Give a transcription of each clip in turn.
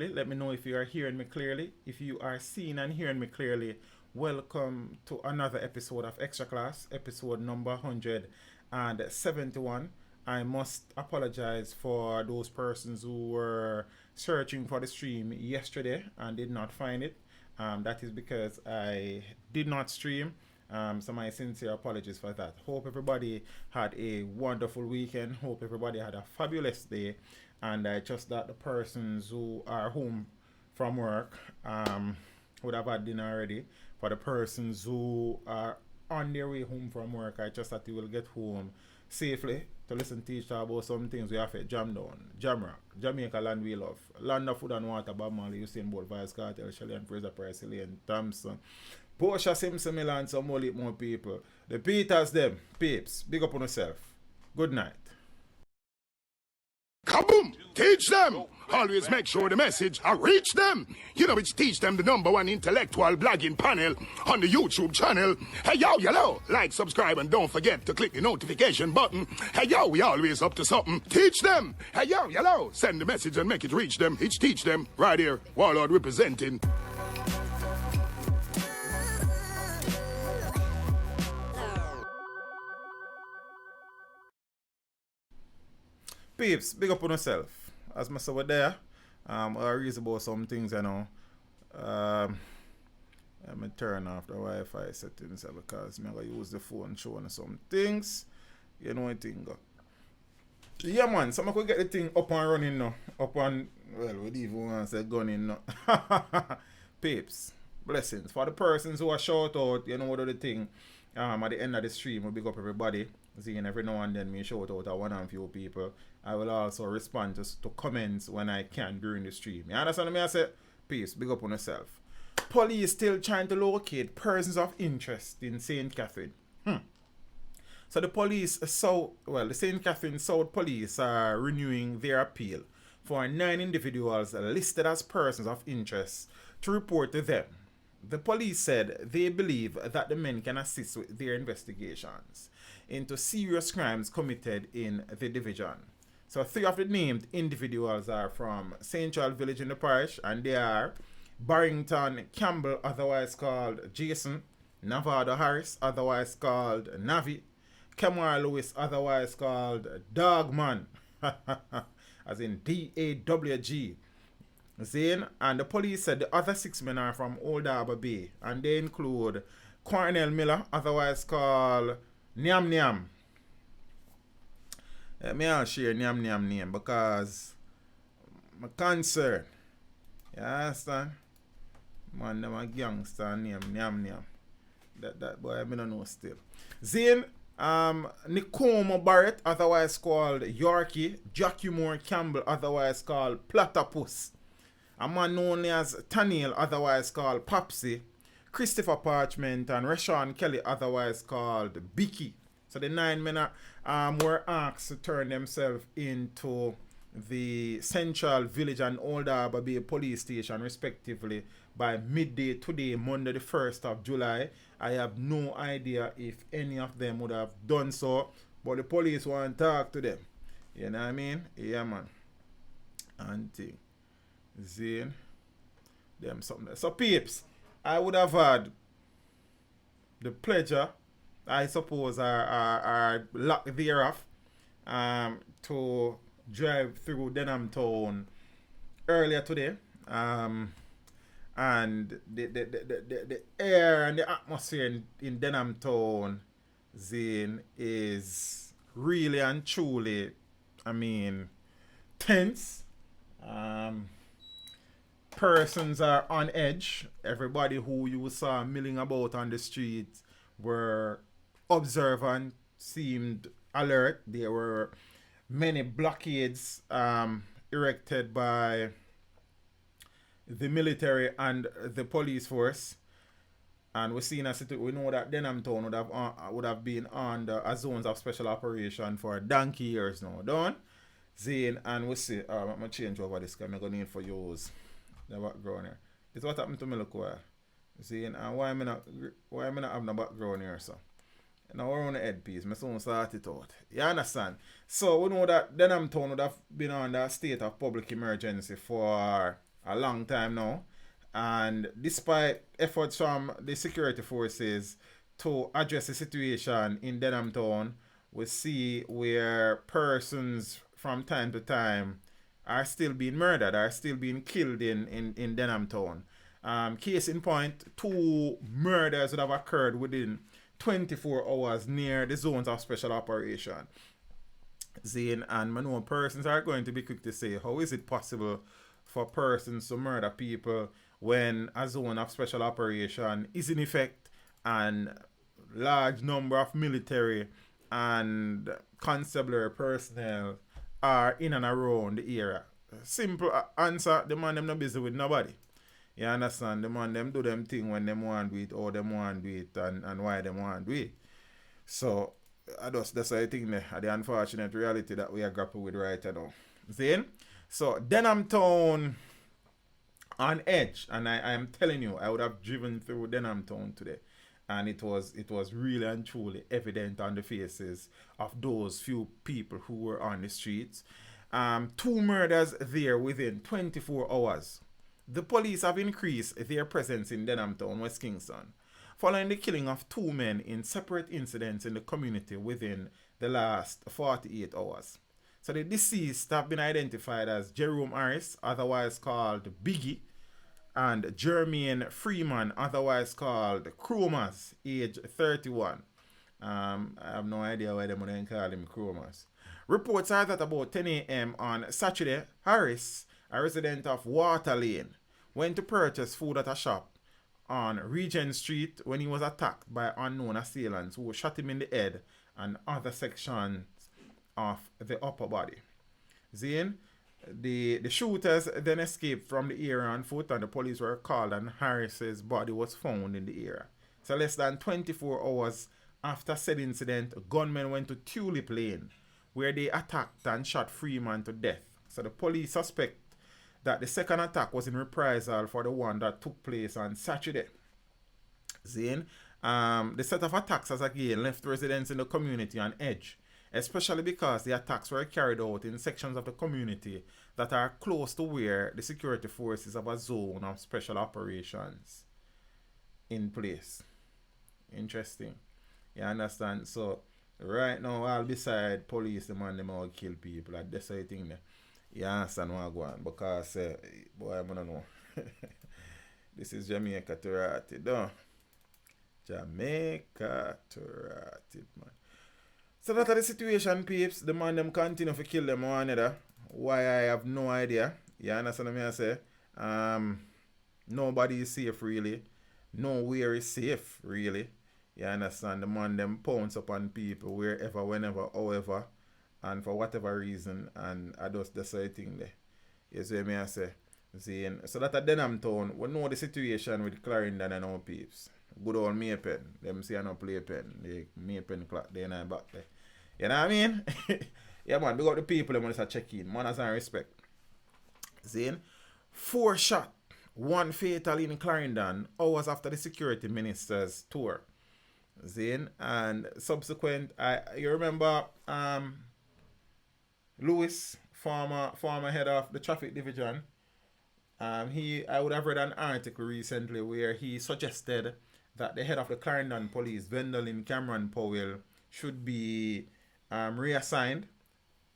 Let me know if you are hearing me clearly. If you are seeing and hearing me clearly, welcome to another episode of Extra Class, episode number 171. I must apologize for those persons who were searching for the stream yesterday and did not find it. That is because I did not stream. So my sincere apologies for that. Hope everybody had a wonderful weekend. Hope everybody had a fabulous day. And I trust that the persons who are home from work would have had dinner already. For the persons who are on their way home from work, I trust that you will get home safely to listen to each other about some things we have to jam down. Jamrock, Jamaica land we love. Land of food and water, Bob Marley, Usain Bolt, Vice Cartel, Shelly and Fraser Price, Elaine Thompson. Portia Simpson Milan, some more people. The Peters them, peeps, big up on yourself. Good night. Kaboom! Teach them! Always make sure the message I reach them. You know it's Teach Them, the number one intellectual blogging panel on the YouTube channel. Hey yo, hello! Like, subscribe, and don't forget to click the notification button. Hey yo, we always up to something. Teach them! Hey yo, hello! Send the message and make it reach them. It's Teach Them, right here. Warlord representing. Peeps, big up on yourself. As I said there, I reason about some things, you know. Let me turn off the Wi-Fi settings because I'm going to use the phone showing some things. You know what thing go. Yeah, man, so I'm going to get the thing up and running now. Up and, well, we even want to say gunning now. Peeps, blessings. For the persons who are shout out, you know what the thing. At the end of the stream, we big up everybody. Seeing every now and then me shout out a one and few people. I will also respond to comments when I can during the stream. You understand me? I say, peace, big up on yourself. Police still trying to locate persons of interest in St. Catherine. So the the St. Catherine South Police are renewing their appeal for 9 individuals listed as persons of interest to report to them. The police said they believe that the men can assist with their investigations into serious crimes committed in the division. So 3 of the named individuals are from Central Village in the parish, and they are Barrington Campbell, otherwise called Jason, Navado Harris, otherwise called Navi, Kemar Lewis, otherwise called Dogman, as in DAWG. Zane, and the police said the other 6 men are from Old Harbour Bay, and they include Cornell Miller, otherwise called Nyam Nyam. Me I'll share Nyam Nyam name because my concern. You understand? Man, them a gangster name Nyam Nyam. That boy I don't know still. Zane, Nicomo Barrett, otherwise called Yorkie, Jackie Moore Campbell, otherwise called Platypus. A man known as Taniel, otherwise called Popsy, Christopher Parchment, and Rashawn Kelly, otherwise called Bicky. So the 9 men were asked to turn themselves into the Central Village and Old Harbour Bay police station respectively by midday today, Monday the 1st of July. I have no idea if any of them would have done so, but the police want to talk to them. You know what I mean? Yeah, man. And thing. Zane. Them something. So peeps, I would have had the pleasure, I suppose, are luck thereof, to drive through Denham Town earlier today. And the air and the atmosphere in Denham Town, Zane, is really and truly, I mean, tense. Persons are on edge. Everybody who you saw milling about on the street were observant, seemed alert. There were many blockades erected by the military and the police force. And we know that Denham Town would have been under a zones of special operation for a donkey years now. Done? Zane, and we see, I'm going to change over this because I'm going to need for yours. The background here. It's what happened to me look while. See, and why am I not have no background here, so? Now we're on the headpiece. My son start it out. You understand? So we know that Denham Town would have been under a state of public emergency for a long time now. And despite efforts from the security forces to address the situation in Denham Town, we see where persons from time to time are still being murdered, are still being killed in Denham Town. Case in point, 2 murders would have occurred within 24 hours near the zones of special operation. Zane and I know persons are going to be quick to say, how is it possible for persons to murder people when a zone of special operation is in effect and large number of military and constabulary personnel are in and around the area? Simple answer, the man them not busy with nobody. You understand? The man them do them thing when them want to do it, or them want to do it, and why them want to do it. So that's I think the unfortunate reality that we are grappling with right now. Then, so Denham Town on edge, and I am telling you, I would have driven through Denham Town today, and it was really and truly evident on the faces of those few people who were on the streets. 2 murders there within 24 hours. The police have increased their presence in Denham Town, West Kingston, following the killing of 2 men in separate incidents in the community within the last 48 hours. So the deceased have been identified as Jerome Harris, otherwise called Biggie, and Jermaine Freeman, otherwise called Chromas, age 31. I have no idea why they wouldn't call him Chromas. Reports are that about 10 a.m. on Saturday, Harris, a resident of Water Lane, went to purchase food at a shop on Regent Street when he was attacked by unknown assailants who shot him in the head and other sections of the upper body. Zane, the shooters then escaped from the area on foot, and the police were called and Harris's body was found in the area. So less than 24 hours after said incident, gunmen went to Tulip Lane, where they attacked and shot Freeman to death. So the police suspect that the second attack was in reprisal for the one that took place on Saturday. Zane, the set of attacks has again left residents in the community on edge, especially because the attacks were carried out in sections of the community that are close to where the security forces have a zone of special operations in place. Interesting. You understand? So right now, all beside police, the man them all kill people. That's the thing there. You understand what I go on? Because boy, I don't know. This is Jamaica to rotted, though. Jamaica to rotted, man. So that's the situation, peeps. The man them continue to kill them one another. Why, I have no idea. You understand what I say? Nobody is safe, really. Nowhere is safe, really. You understand? The man them pounce upon people wherever, whenever, however, and for whatever reason, and I just that's the thing there. You see me I say? See, so that at Denham Town, we know the situation with Clarendon and our peeps. Good old Maypen. Them say I don't play pen. The Maypen clock there and back there. You know what I mean? Yeah, man, big up the people them when it's a check-in. Manners and respect. See? 4 shot, 1 fatal in Clarendon hours after the security minister's tour. Zane, and subsequent, you remember Lewis, former head of the traffic division. I would have read an article recently where he suggested that the head of the Clarendon police, Vendolin Cameron Powell, should be reassigned,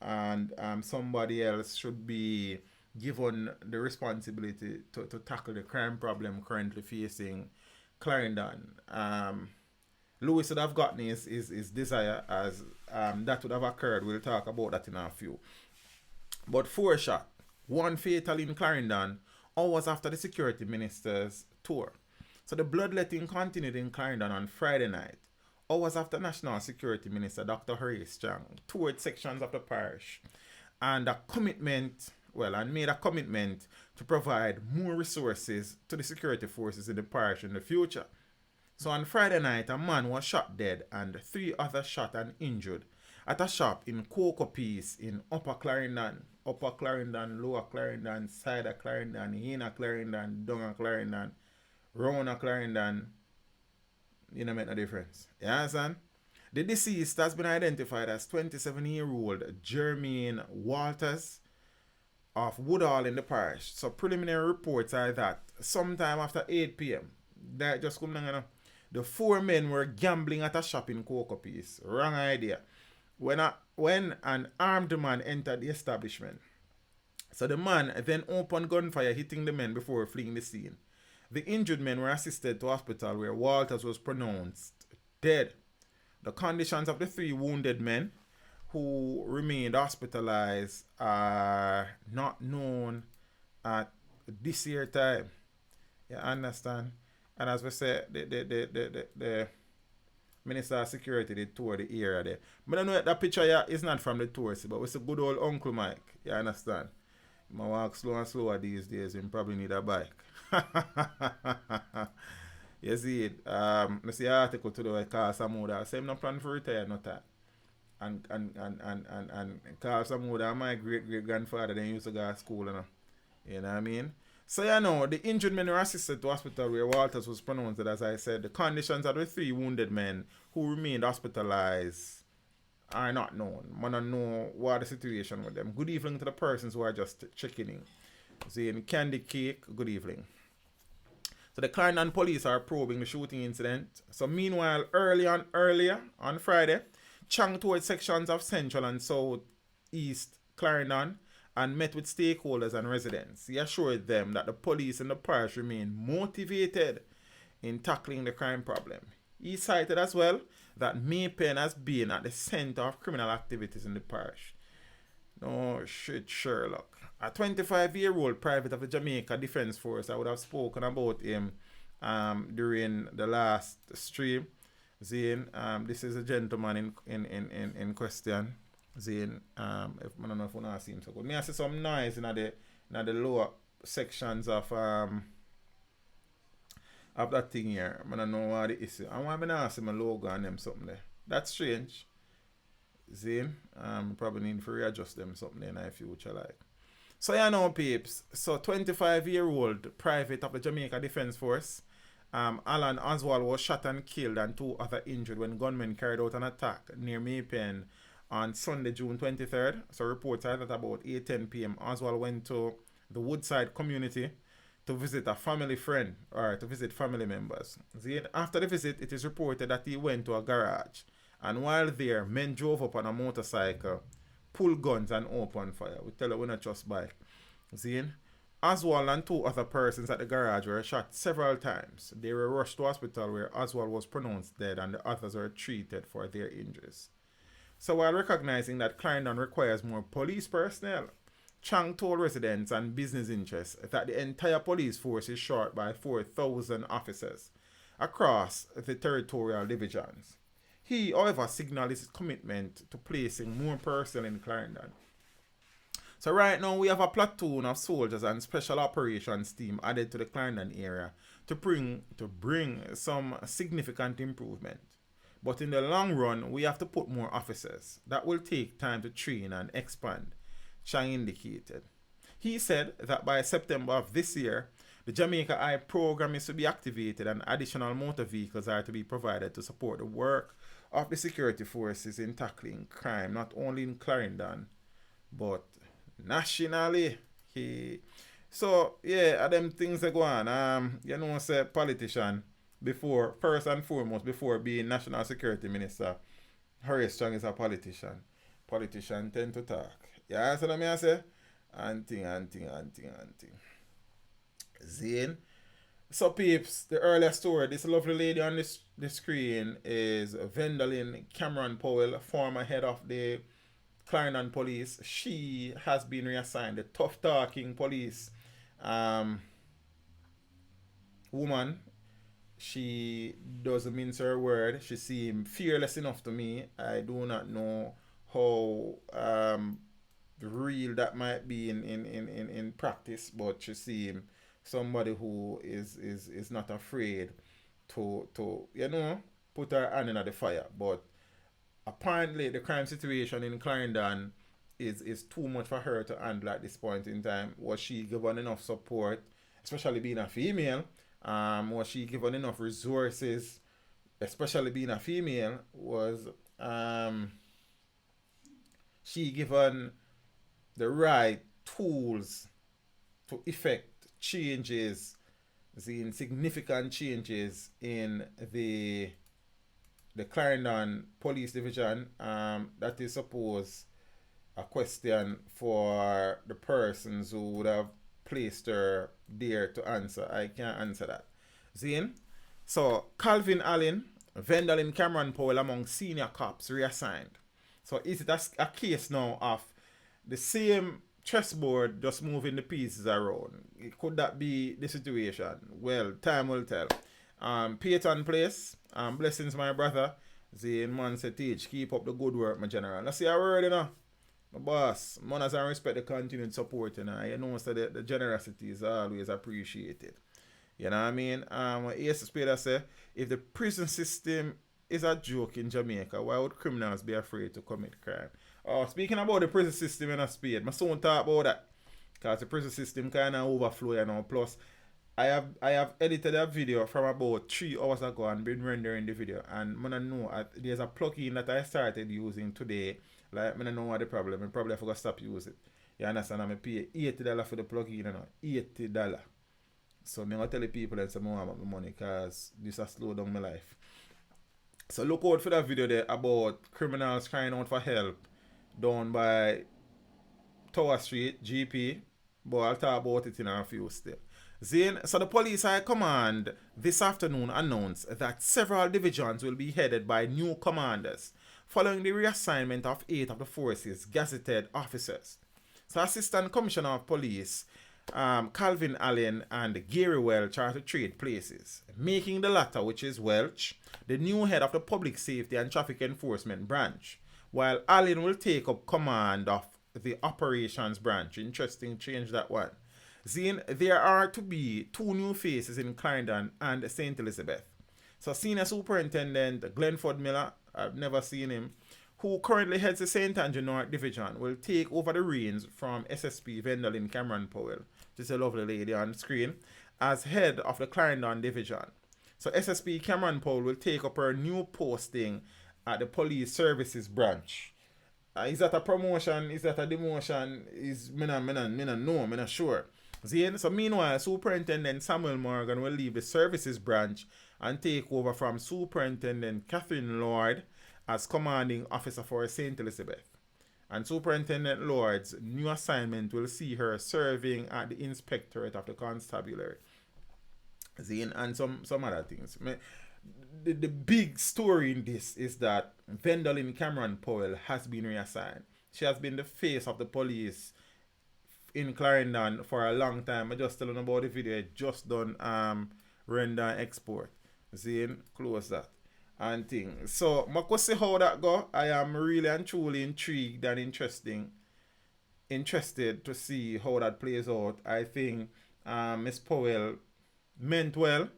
and somebody else should be given the responsibility to tackle the crime problem currently facing Clarendon. Lewis would have gotten his desire, as that would have occurred. We'll talk about that in a few. But 4 shot, 1 fatal in Clarendon, hours after the security minister's tour. So the bloodletting continued in Clarendon on Friday night, hours after National Security Minister Dr. Horace Chang toured sections of the parish and made a commitment to provide more resources to the security forces in the parish in the future. So on Friday night, a man was shot dead and 3 others shot and injured at a shop in Cocoa Peace in Upper Clarendon, Lower Clarendon, Side of Clarendon, Inner Clarendon, Down Clarendon, Round Clarendon. You know, make no difference. You understand? The deceased has been identified as 27-year-old Jermaine Walters, of Woodall in the parish. So preliminary reports are that sometime after 8 p.m., that just come down, the four men were gambling at a shop in Cocoa Piece. Wrong idea. When an armed man entered the establishment, so the man then opened gunfire, hitting the men before fleeing the scene. The injured men were assisted to hospital where Walters was pronounced dead. The conditions of the three wounded men who remained hospitalized are not known at this year time. You understand? And as we said, the Minister of Security did tour the area there. But I know that picture here is not from the tourist, but it's a good old Uncle Mike. You understand? I walk slow and slower these days, and probably need a bike. You see it. I see an article today Carl Samuda. Say I'm not planning for retire, not that. And Carl Samuda, my great grandfather, then used to go to school, you know what I mean? So you know, the injured men were assisted to hospital where Walters was pronounced, as I said. The conditions of the three wounded men who remained hospitalized are not known. I don't know what the situation with them. Good evening to the persons who are just checking in. Saying Candy Cake, good evening. So the Clarendon police are probing the shooting incident. So meanwhile, earlier on Friday, Chang toured sections of Central and South East Clarendon and met with stakeholders and residents. He assured them that the police in the parish remain motivated in tackling the crime problem. He cited as well that Maypen has been at the center of criminal activities in the parish. No shit, Sherlock. A 25-year-old private of the Jamaica Defence Force, I would have spoken about him during the last stream. Zane, this is a gentleman in question. Zane, if I don't know if you know him so good. Me I see some noise in the lower sections of that thing here. I don't know what it is. I want to see my logo on them something there. That's strange. Zane, probably need to readjust them something in the future like. So you know peeps, so 25-year-old private of the Jamaica Defence Force, Alan Oswald was shot and killed and two other injured when gunmen carried out an attack near Maypen on Sunday, June 23rd. So reports are that about 8:10 p.m. Oswald went to the Woodside community to visit a family friend or to visit family members. After the visit, it is reported that he went to a garage, and while there, men drove up on a motorcycle, pulled guns and opened fire. We tell you we're not just bike. Oswald and two other persons at the garage were shot several times. They were rushed to hospital where Oswald was pronounced dead and the others were treated for their injuries. So while recognizing that Clarendon requires more police personnel, Chang told residents and business interests that the entire police force is short by 4,000 officers across the territorial divisions. He, however, signaled his commitment to placing more personnel in Clarendon. So right now we have a platoon of soldiers and special operations team added to the Clarendon area to bring some significant improvement. But in the long run, we have to put more officers. That will take time to train and expand, Chang indicated. He said that by September of this year, the Jamaica Eye program is to be activated and additional motor vehicles are to be provided to support the work of the security forces in tackling crime, not only in Clarendon, but nationally. So, yeah, them things that go on. You know, say politician, before, first and foremost, before being National Security Minister, Harry Strong is a politician. Politicians tend to talk. Yeah, so let me say, anting. Zane. So peeps, the earlier story, this lovely lady on the screen is Vendalyn Cameron Powell, former head of the Clarendon Police. She has been reassigned the tough talking police woman. She doesn't mince her word. She seems fearless enough to me. I do not know how real that might be in practice, but she seems somebody who is not afraid to put her hand in the fire. But apparently the crime situation in Clarendon is too much for her to handle at this point in time. Was she given enough support, especially being a female? Was she given enough resources, especially being a female? Was she given the right tools to effect changes, the significant changes in the Clarendon Police Division. That is suppose a question for the persons who would have placed her there to answer. I can't answer that. Zane? So, Calvin Allen, Vendalin Cameron Powell among senior cops reassigned. So, is it a case now of the same chessboard just moving the pieces around? Could that be the situation? Well, time will tell. Peyton Place, blessings, my brother. Zane man said, teach, keep up the good work, my general. Let's see a word, you know. My boss, manners and respect the continued support, you know. You know, so the generosity is always appreciated. You know what I mean? Ace Spader say, if the prison system is a joke in Jamaica, why would criminals be afraid to commit crime? Oh, speaking about the prison system in a Spade, my son talk about that. Because the prison system kind of overflow, you know. Plus, I have edited a video from about 3 hours ago and been rendering the video. And I know there's a plugin that I started using today. Like, I don't know what the problem. I probably forgot to stop using it. You understand? I'm pay $80 for the plugin, you know. $80. So I'm going to tell the people that some more about my money because this has slowed down my life. So look out for that video there about criminals crying out for help down by Tower Street, GP. But I'll talk about it in a few steps. Zane, so the police high command this afternoon announced that several divisions will be headed by new commanders following the reassignment of 8 of the force's gazetted officers. So Assistant Commissioner of Police Calvin Allen and Gary Welch are to trade places, making the latter, which is Welch, the new head of the Public Safety and Traffic Enforcement branch, while Allen will take up command of the Operations branch. Interesting change, that one. Zane, there are to be 2 new faces in Clarendon and St. Elizabeth. So Senior Superintendent Glenford Miller, I've never seen him, who currently heads the St. Andrew North Division, will take over the reins from SSP Vendalin Cameron Powell, just a lovely lady on the screen, as head of the Clarendon Division. So SSP Cameron Powell will take up her new posting at the Police Services branch. Is that a promotion? Is that a demotion? I'm not sure. So meanwhile, Superintendent Samuel Morgan will leave the Services branch and take over from Superintendent Catherine Lord as commanding officer for St. Elizabeth. And Superintendent Lord's new assignment will see her serving at the Inspectorate of the Constabulary. And some other things. The big story in this is that Vendalin Cameron Powell has been reassigned. She has been the face of the police in Clarendon for a long time. I just telling about the video. I just done render and export. Close that. And thing. So, I could see how that go. I am really and truly intrigued and interested to see how that plays out. I think Miss Powell meant well.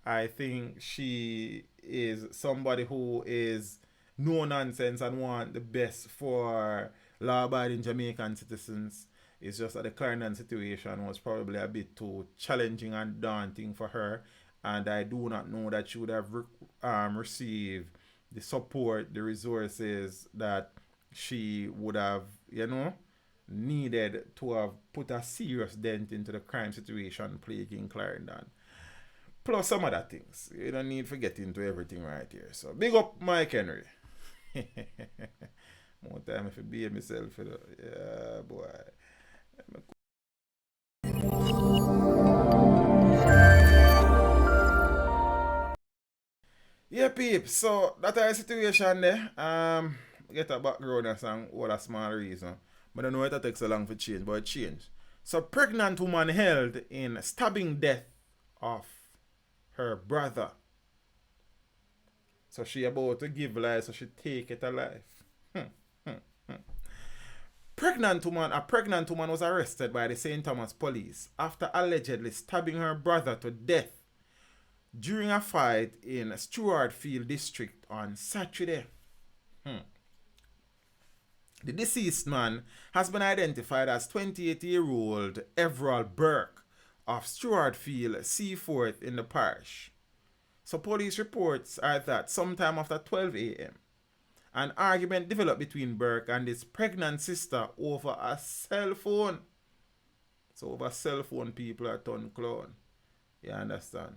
I think she is somebody who is no nonsense and want the best for law-abiding Jamaican citizens. It's just that the Clarendon situation was probably a bit too challenging and daunting for her. And I do not know that she would have received the support, the resources that she would have, needed to have put a serious dent into the crime situation plaguing Clarendon. Plus some other things. You don't need to get into everything right here. So big up Mike Henry. More time if I be myself. Yeah, boy. Yeah, peeps. So that is the situation there. Get a background and some all a small reason. But I don't know it takes so long for change, but it changed. So pregnant woman held in stabbing death of her brother. So she about to give life, so she take it alive. A pregnant woman was arrested by the St. Thomas police after allegedly stabbing her brother to death during a fight in Stewartfield district on Saturday. The deceased man has been identified as 28-year-old Everall Burke of Stewartfield, Seaforth in the parish. So police reports are that sometime after 12 a.m., An argument developed between Burke and his pregnant sister over a cell phone. So over cell phone, people are turned clown. You understand?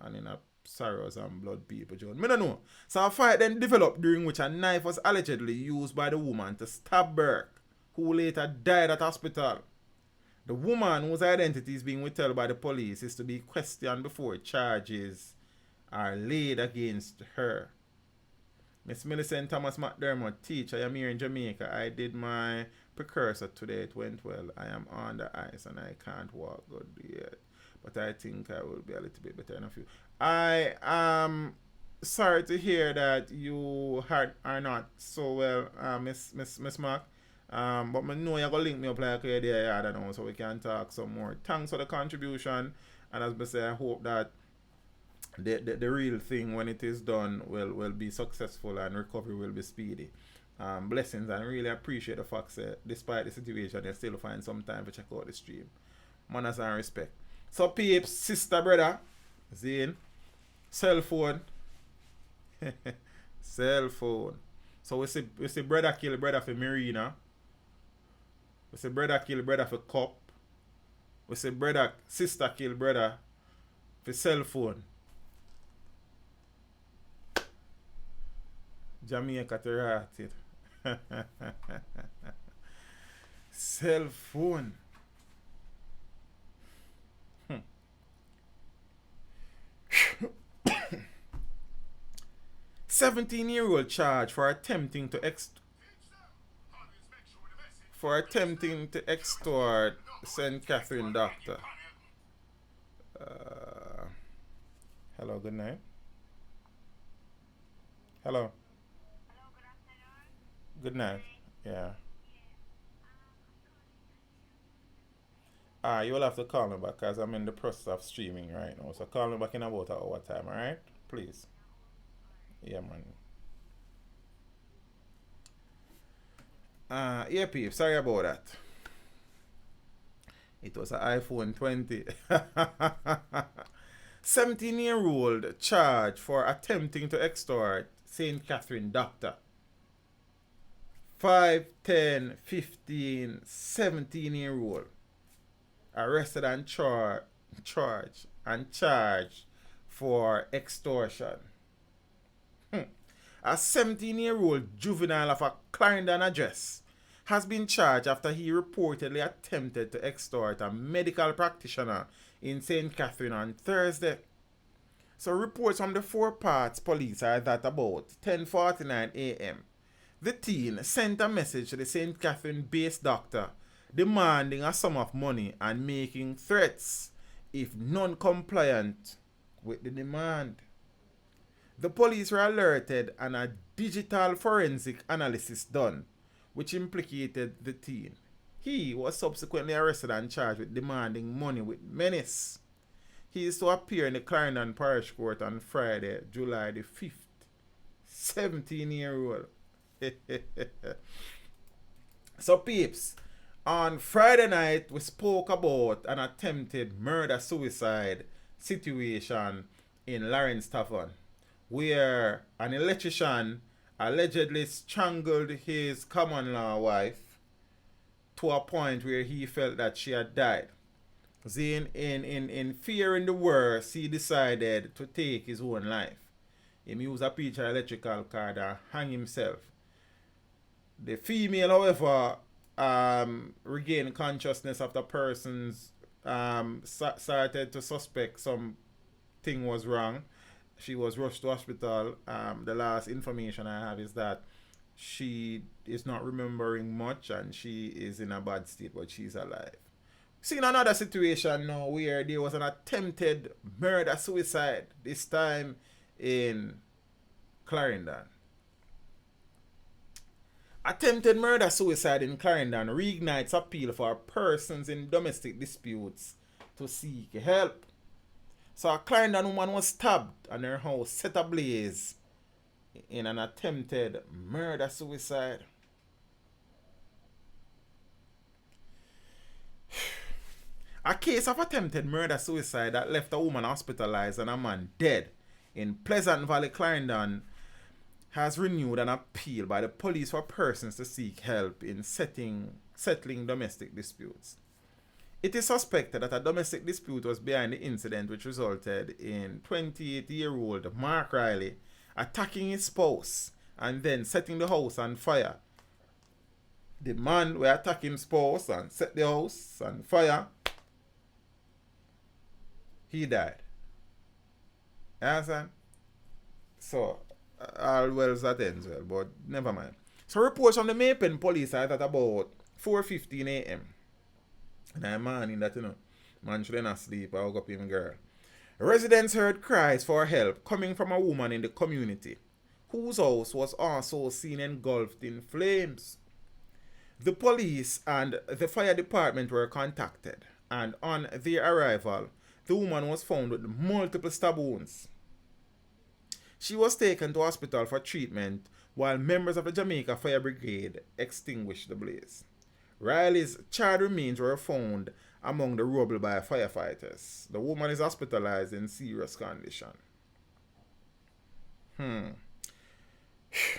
And in a sorrows and blood, people, John. Me don't know. So a fight then developed, during which a knife was allegedly used by the woman to stab Burke, who later died at hospital. The woman, whose identity is being withheld by the police, is to be questioned before charges are laid against her. Miss Millicent Thomas McDermott, teacher, I am here in Jamaica. I did my precursor today. It went well. I am on the ice and I can't walk good yet. But I think I will be a little bit better in a few. I am sorry to hear that you are not so well, Miss Mark. But I know you're going to link me up like you're there, I don't know, so we can talk some more. Thanks for the contribution. And as I say, I hope that the real thing, when it is done, will be successful and recovery will be speedy. Blessings, and really appreciate the fact that despite the situation, you still find some time to check out the stream. Manners and respect. So peeps, sister, brother, Zane, cell phone. Cell phone. So we see brother kill brother for Marina. We see brother kill brother for cup. We see sister kill brother for cell phone. Jamaica to rat it. Cell phone. 17-year-old charged for attempting to extort St. Catherine doctor. Hello, good night. Hello. Good night. Yeah. You will have to call me back because I'm in the process of streaming right now. So call me back in about an hour time, alright? Please. Yeah, man. Yeah, peep, sorry about that. It was an iPhone 20. 17-year-old charged for attempting to extort St. Catherine doctor. 5, 10, 15, 17-year-old arrested and charged for extortion. A 17-year-old juvenile of a Clarendon address has been charged after he reportedly attempted to extort a medical practitioner in St. Catherine on Thursday. So reports from the Four Parts police are that about 10:49 a.m. the teen sent a message to the St. Catherine-based doctor demanding a sum of money and making threats if non-compliant with the demand. The police were alerted and a digital forensic analysis done, which implicated the teen. He was subsequently arrested and charged with demanding money with menace. He is to appear in the Clarendon Parish Court on Friday, July the 5th. 17-year-old. So peeps, on Friday night we spoke about an attempted murder-suicide situation in Lawrence Tavern, where an electrician allegedly strangled his common-law wife to a point where he felt that she had died. Then, in fearing the worst, he decided to take his own life. He used a preacher electrical cord and hang himself. The female, however, regained consciousness after persons started to suspect something was wrong. She was rushed to hospital. The last information I have is that she is not remembering much and she is in a bad state, but she's alive. Seeing another situation now where there was an attempted murder-suicide, this time in Clarendon. Attempted murder-suicide in Clarendon reignites appeal for persons in domestic disputes to seek help. So a Clarendon woman was stabbed and her house set ablaze in an attempted murder-suicide. A case of attempted murder-suicide that left a woman hospitalized and a man dead in Pleasant Valley, Clarendon has renewed an appeal by the police for persons to seek help in settling domestic disputes. It is suspected that a domestic dispute was behind the incident which resulted in 28-year-old Mark Riley attacking his spouse and then setting the house on fire. The man will attack his spouse and set the house on fire. He died. You understand? So, all wells that ends well, but never mind. So, reports from the Maypen police are at about 4:15 a.m. in the morning that, man shouldn't asleep. I woke up him girl. Residents heard cries for help coming from a woman in the community, whose house was also seen engulfed in flames. The police and the fire department were contacted, and on their arrival, the woman was found with multiple stab wounds. She was taken to hospital for treatment while members of the Jamaica Fire Brigade extinguished the blaze. Riley's charred remains were found among the rubble by firefighters. The woman is hospitalized in serious condition.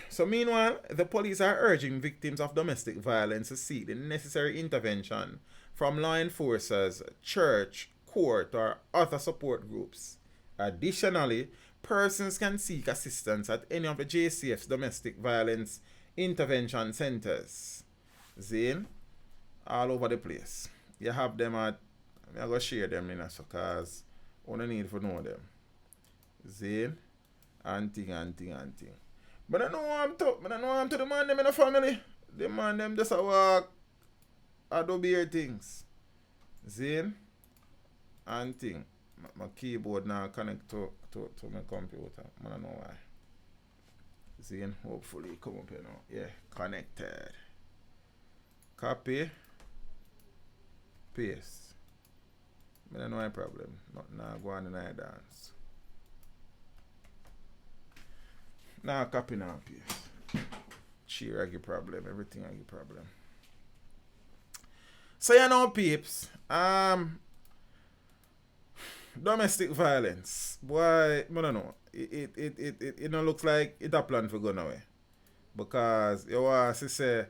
So meanwhile, the police are urging victims of domestic violence to seek the necessary intervention from law enforcers, church, court, or other support groups. Additionally, persons can seek assistance at any of the JCF's domestic violence intervention centers. Zane, all over the place. You have them at, I'm going to share them in so because I don't need to know them. Zane, and thing. But I know I'm to the man them in the family. The man them just a walk, I do beer things. Zane, and thing. My keyboard now connect to my computer. I don't know why. Zane, hopefully come up here now. Yeah, connected. Copy. Paste. I don't know my problem. Not now go on and I dance. Now copy now paste. Cheer I get problem. Everything I get problem. So you know peeps. Domestic violence. Boy, I don't know. It don't look like it a plan for going away. Because you want to say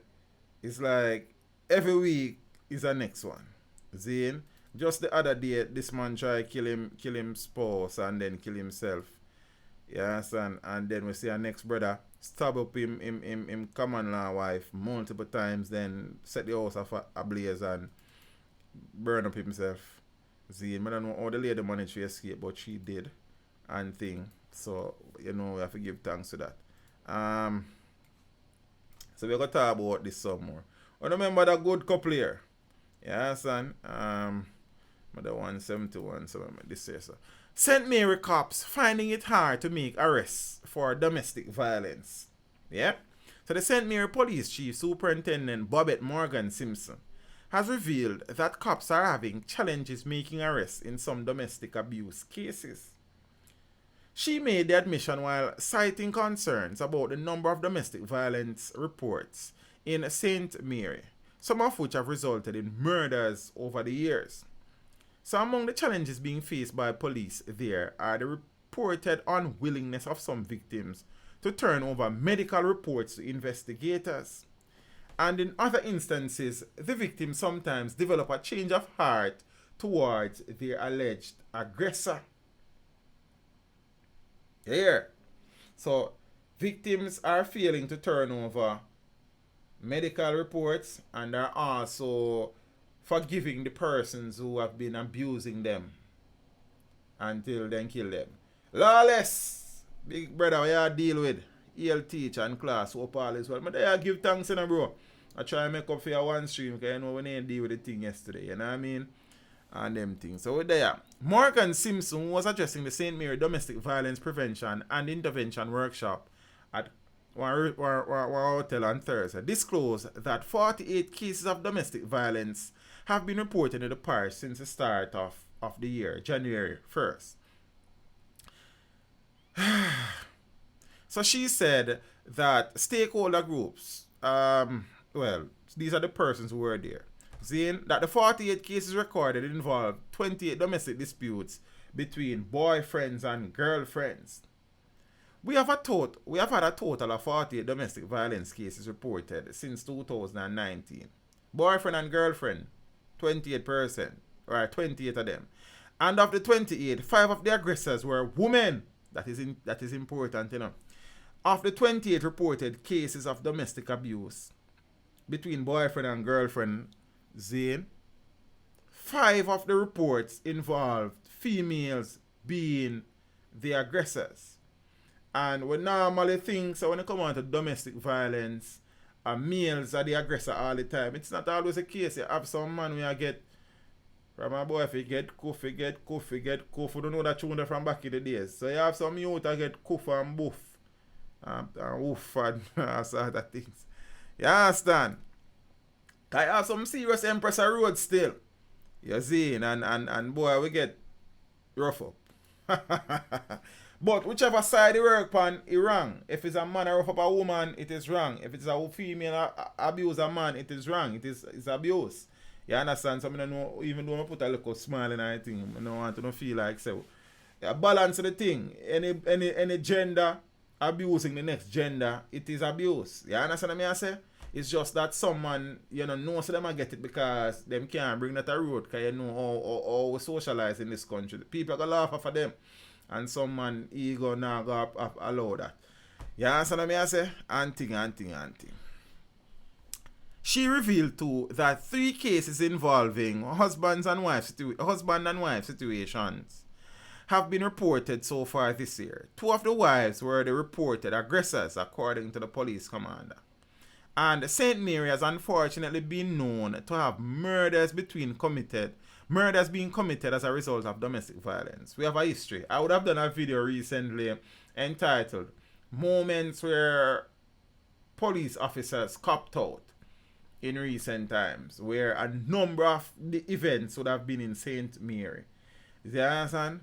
it's like every week is the next one. Zane, just the other day, this man try kill him spouse and then kill himself. Yes, and then we see our next brother stab up him common law wife multiple times, then set the house ablaze and burn up himself. Zane, I don't know how the lady managed to escape, but she did and thing. So, we have to give thanks to that. So we're going to talk about this some more. But remember that good couple here. Yeah, son. The 171, so this says so. St. Mary cops finding it hard to make arrests for domestic violence. Yeah? So the St. Mary Police Chief Superintendent Bobette Morgan Simpson has revealed that cops are having challenges making arrests in some domestic abuse cases. She made the admission while citing concerns about the number of domestic violence reports in St. Mary, some of which have resulted in murders over the years. So among the challenges being faced by police there are the reported unwillingness of some victims to turn over medical reports to investigators. And in other instances, the victims sometimes develop a change of heart towards their alleged aggressor. Here. So, victims are failing to turn over medical reports and are also forgiving the persons who have been abusing them until then kill them. Lawless! Big brother, we are deal with. EL teacher and class, hope all is well. But I give thanks, bro. I try to make up for your one stream because we didn't deal with the thing yesterday, you know what I mean? And them things. So there. Morgan Simpson was addressing the St. Mary Domestic Violence Prevention and Intervention Workshop at one hotel on Thursday. Disclosed that 48 cases of domestic violence have been reported in the parish since the start of the year, January 1st. So she said that stakeholder groups, these are the persons who were there, saying that the 48 cases recorded involved 28 domestic disputes between boyfriends and girlfriends. We have had a total of 48 domestic violence cases reported since 2019. Boyfriend and girlfriend, 28%, or 28 of them. And of the 28, 5 of the aggressors were women. That is important, you know. Of the 28 reported cases of domestic abuse between boyfriend and girlfriend, Zane, 5 of the reports involved females being the aggressors. And we normally think, so when it comes on to domestic violence, males are the aggressor all the time. It's not always the case. You have some man where you get, from a boy, if you get cuff, you get cuff, you get cuff. You don't know that tune from back in the days. So you have some youth that get cuff and buff. And woof and sort of things. You understand? I have some serious Empress road still. You see, and boy, we get rough up. But whichever side you work on, it's wrong. If it's a man rough up a woman, it is wrong. If it's a female abuse a man, it is wrong. It's abuse. You understand? So I don't know, even though I put a little smile in anything, I don't want to feel like so. Yeah, balance the thing. Any gender abusing the next gender, it is abuse. You understand what I say? It's just that someone, knows them and get it because them can't bring that a road because you know how we socialize in this country. People are going to laugh off of them. And some man ego now go up allow that. You understand what I say? Anting. She revealed too that 3 cases involving husband and wife situations have been reported so far this year. 2 of the wives were the reported aggressors according to the police commander. And St. Mary has unfortunately been known to have murders being committed as a result of domestic violence. We have a history. I would have done a video recently entitled Moments Where Police Officers Copped Out in Recent Times, where a number of the events would have been in St. Mary. Is you understand?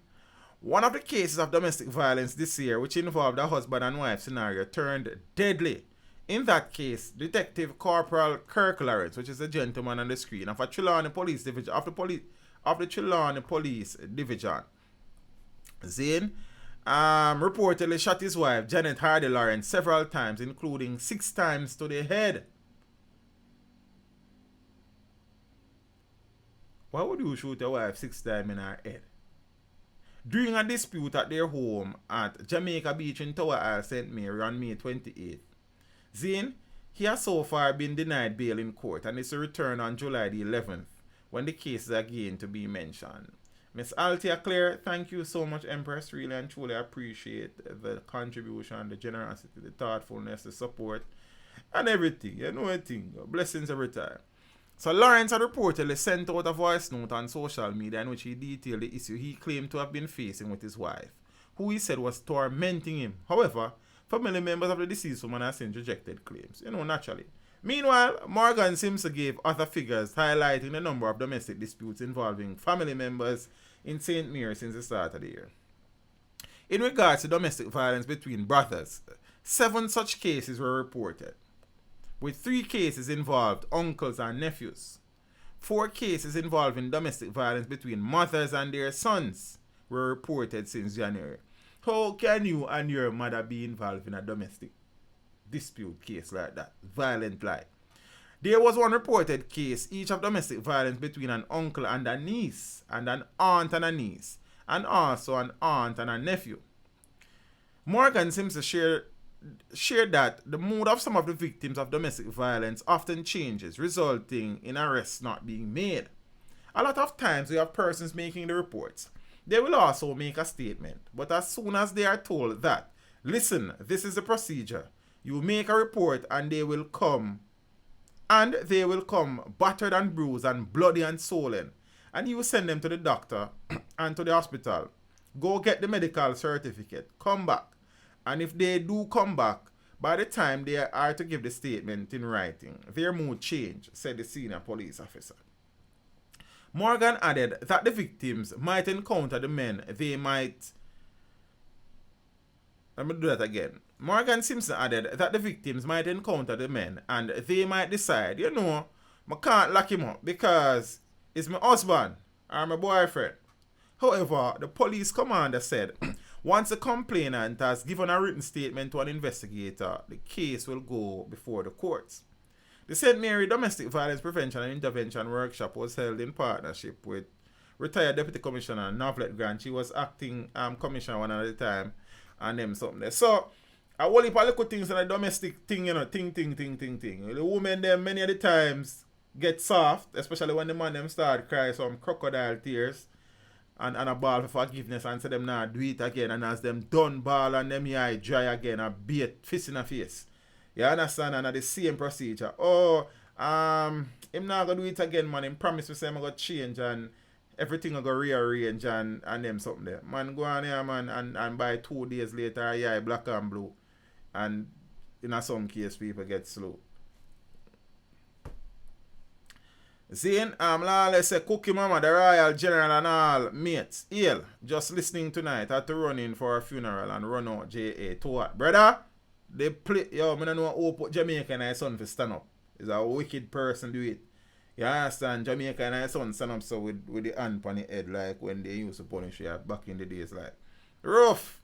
One of the cases of domestic violence this year, which involved a husband and wife scenario, turned deadly. In that case, Detective Corporal Kirk Lawrence, which is the gentleman on the screen, of the Trelawney Police Division, Zane, reportedly shot his wife, Janet Hardy Lawrence, several times, including 6 times to the head. Why would you shoot your wife 6 times in her head? During a dispute at their home at Jamaica Beach in Tower Isle, St. Mary on May 28th. Zane, he has so far been denied bail in court and is to return on July the 11th when the case is again to be mentioned. Miss Althea Claire, thank you so much, Empress. Really and truly appreciate the contribution, the generosity, the thoughtfulness, the support, and everything. You know everything. Blessings every time. So Lawrence had reportedly sent out a voice note on social media in which he detailed the issue he claimed to have been facing with his wife, who he said was tormenting him. However, family members of the deceased woman have since rejected claims, naturally. Meanwhile, Morgan Simpson gave other figures highlighting the number of domestic disputes involving family members in St. Mary since the start of the year. In regards to domestic violence between brothers, 7 such cases were reported, with 3 cases involved uncles and nephews. 4 cases involving domestic violence between mothers and their sons were reported since January. How can you and your mother be involved in a domestic dispute case like that? Violent like. There was one reported case, each of domestic violence between an uncle and a niece, and an aunt and a niece, and also an aunt and a nephew. Morgan Simpson shared that the mood of some of the victims of domestic violence often changes, resulting in arrests not being made. A lot of times we have persons making the reports. They will also make a statement, but as soon as they are told that, listen, this is the procedure, you make a report and they will come battered and bruised and bloody and swollen, and you send them to the doctor and to the hospital. Go get the medical certificate, come back, and if they do come back, by the time they are to give the statement in writing, their mood change, said the senior police officer. Morgan added that the victims might encounter the men Morgan Simpson added that the victims might encounter the men and they might decide, I can't lock him up because it's my husband or my boyfriend. However, the police commander said Once the complainant has given a written statement to an investigator, the case will go before the courts. The St. Mary Domestic Violence Prevention and Intervention Workshop was held in partnership with retired Deputy Commissioner Novlet Grant. She was acting commissioner one at a time, and them something there. So, a whole heap of little things in a domestic thing, thing. The women them many of the times get soft, especially when the man them start cry some crocodile tears and a ball for forgiveness and say them nah do it again, and as them done ball and them eye dry again a beat fist in the face. You understand? And the same procedure. Oh, him not gonna do it again, man. Him promise me say I'm gonna change and everything will go rearrange and them something there. Man go on here, man, and by 2 days later, yeah, black and blue. And in some case, people get slow. Zane, let's say Cookie Mama, the Royal General and all mates. Hail, just listening tonight. Had to run in for a funeral and run out JA. To what? Brother, they play, yo, I don't know who put Jamaica and his son to stand up. He's a wicked person do it. You understand? Jamaica and his son stand up so with the hand on the head like when they used to punish you back in the days like. Rough.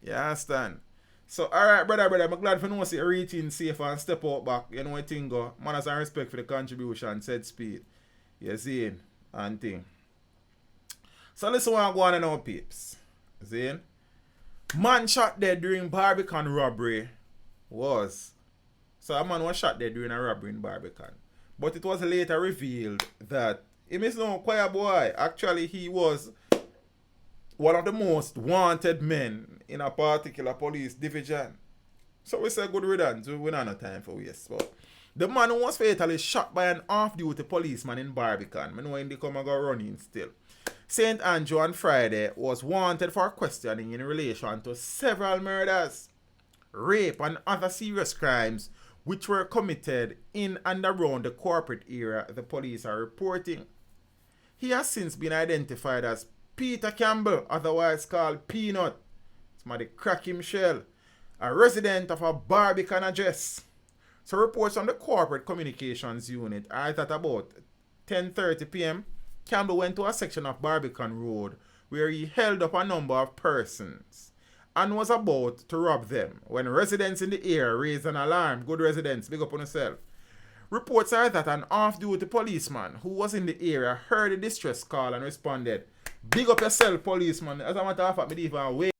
You understand? So, alright, brother, I'm glad for no see reaching safe and step out back. You know what thing go. Man has a respect for the contribution, said speed. You see, and thing. So, listen what I'm going on now, peeps. See? Man shot dead during Barbican robbery was. So, a man was shot dead during a robbery in Barbican. But it was later revealed that he is no choir boy. Actually, he was one of the most wanted men in a particular police division. So we say good riddance, we don't have time for waste. But the man who was fatally shot by an off-duty policeman in Barbican, I know when they come and go running still. St. Andrew on Friday was wanted for questioning in relation to several murders, rape and other serious crimes which were committed in and around the corporate area the police are reporting. He has since been identified as Peter Campbell, otherwise called Peanut. Somebody crack him shell. A resident of a Barbican address. So reports from the corporate communications unit are that about 10:30 p.m. Campbell went to a section of Barbican Road where he held up a number of persons and was about to rob them when residents in the area raised an alarm. Good residents, big up on yourself. Reports are that an off-duty policeman who was in the area heard the distress call and responded. Big up yourself, policeman. As a matter of fact, me even wait.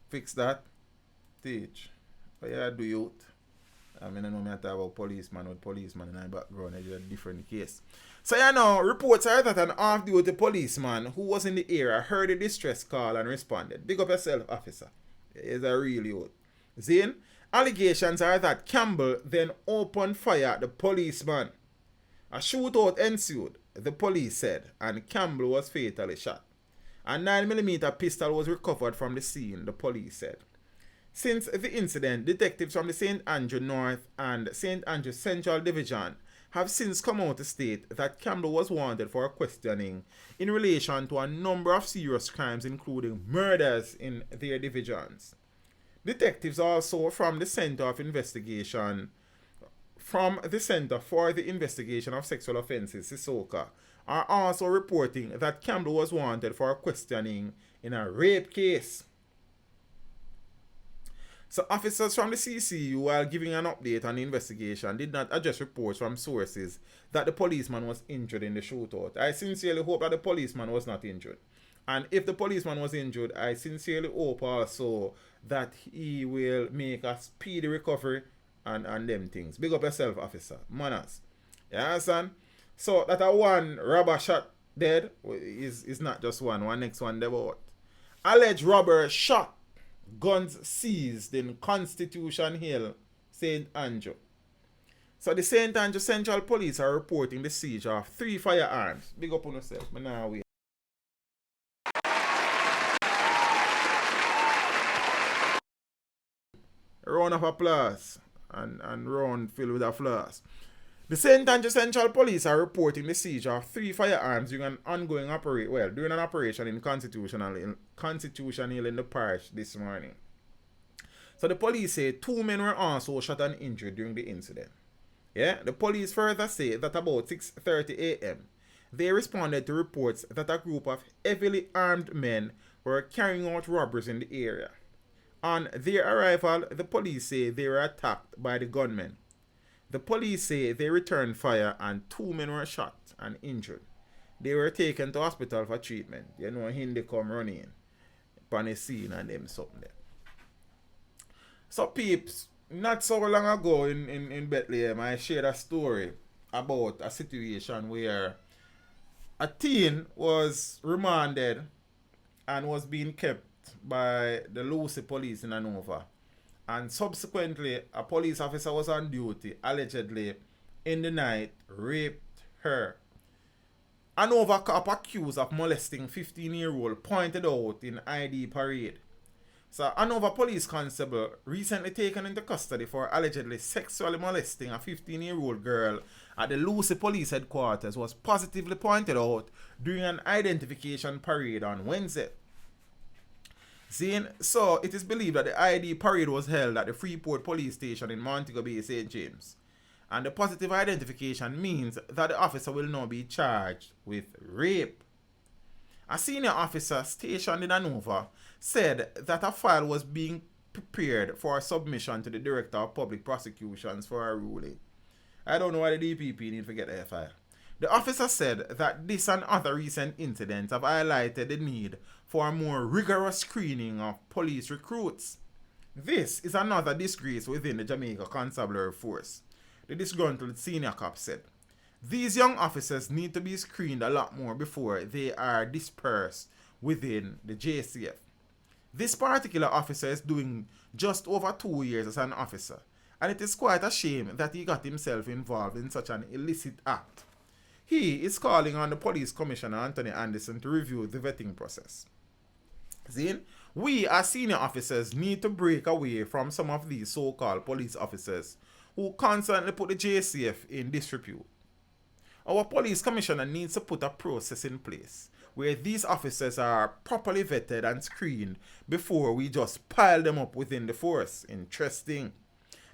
Fix that. Teach. But yeah, do youth. I mean, I know me talk about policeman with policeman in my background. It's a different case. So, you know, reports are that an off-duty policeman who was in the area heard a distress call and responded. Big up yourself, officer. It's a real youth. Zane, allegations are that Campbell then opened fire at the policeman. A shootout ensued, the police said, and Campbell was fatally shot. A 9mm pistol was recovered from the scene, the police said. Since the incident, detectives from the St. Andrew North and St. Andrew Central Division have since come out to state that Campbell was wanted for questioning in relation to a number of serious crimes, including murders in their divisions. Detectives also from the Center for the Investigation of Sexual Offences, CISOCA, are also reporting that Campbell was wanted for questioning in a rape case. So officers from the CCU, while giving an update on the investigation, did not address reports from sources that the policeman was injured in the shootout. I sincerely hope that the policeman was not injured. And if the policeman was injured, I sincerely hope also that he will make a speedy recovery and them things. Big up yourself, officer. Manners. You understand? So that a one robber shot dead is not just one. One next one there about. Alleged robber shot. Guns seized in Constitution Hill, St. Andrew. So the St. Andrew Central Police are reporting the siege of 3 firearms. Big up on yourself. But now wait. A round of applause and round filled with applause. The St. Andrew Central Police are reporting the siege of 3 firearms during an ongoing operation in Constitution Hill in the parish this morning. So the police say 2 men were also shot and injured during the incident. Yeah, the police further say that about 6:30 a.m. they responded to reports that a group of heavily armed men were carrying out robberies in the area. On their arrival, the police say they were attacked by the gunmen. The police say they returned fire and 2 men were shot and injured. They were taken to hospital for treatment. You know, Hindi come running upon the scene and them something there. So peeps, not so long ago in Bethlehem, I shared a story about a situation where a teen was remanded and was being kept by the Lucy police in Hanover. And subsequently, a police officer was on duty, allegedly, in the night, raped her. Hanover cop accused of molesting 15-year-old pointed out in ID parade. So, Hanover police constable recently taken into custody for allegedly sexually molesting a 15-year-old girl at the Lucy police headquarters was positively pointed out during an identification parade on Wednesday. So it is believed that the ID parade was held at the Freeport police station in Montego Bay, St. James. And the positive identification means that the officer will now be charged with rape. A senior officer stationed in Hanover said that a file was being prepared for submission to the Director of Public Prosecutions for a ruling. I don't know why the DPP need to get the file. The officer said that this and other recent incidents have highlighted the need for a more rigorous screening of police recruits. This is another disgrace within the Jamaica Constabulary Force, the disgruntled senior cop said. These young officers need to be screened a lot more before they are dispersed within the JCF. This particular officer is doing just over 2 years as an officer, and it is quite a shame that he got himself involved in such an illicit act. He is calling on the Police Commissioner Anthony Anderson to review the vetting process. We as senior officers need to break away from some of these so-called police officers who constantly put the JCF in disrepute. Our police commissioner needs to put a process in place where these officers are properly vetted and screened before we just pile them up within the force. Interesting.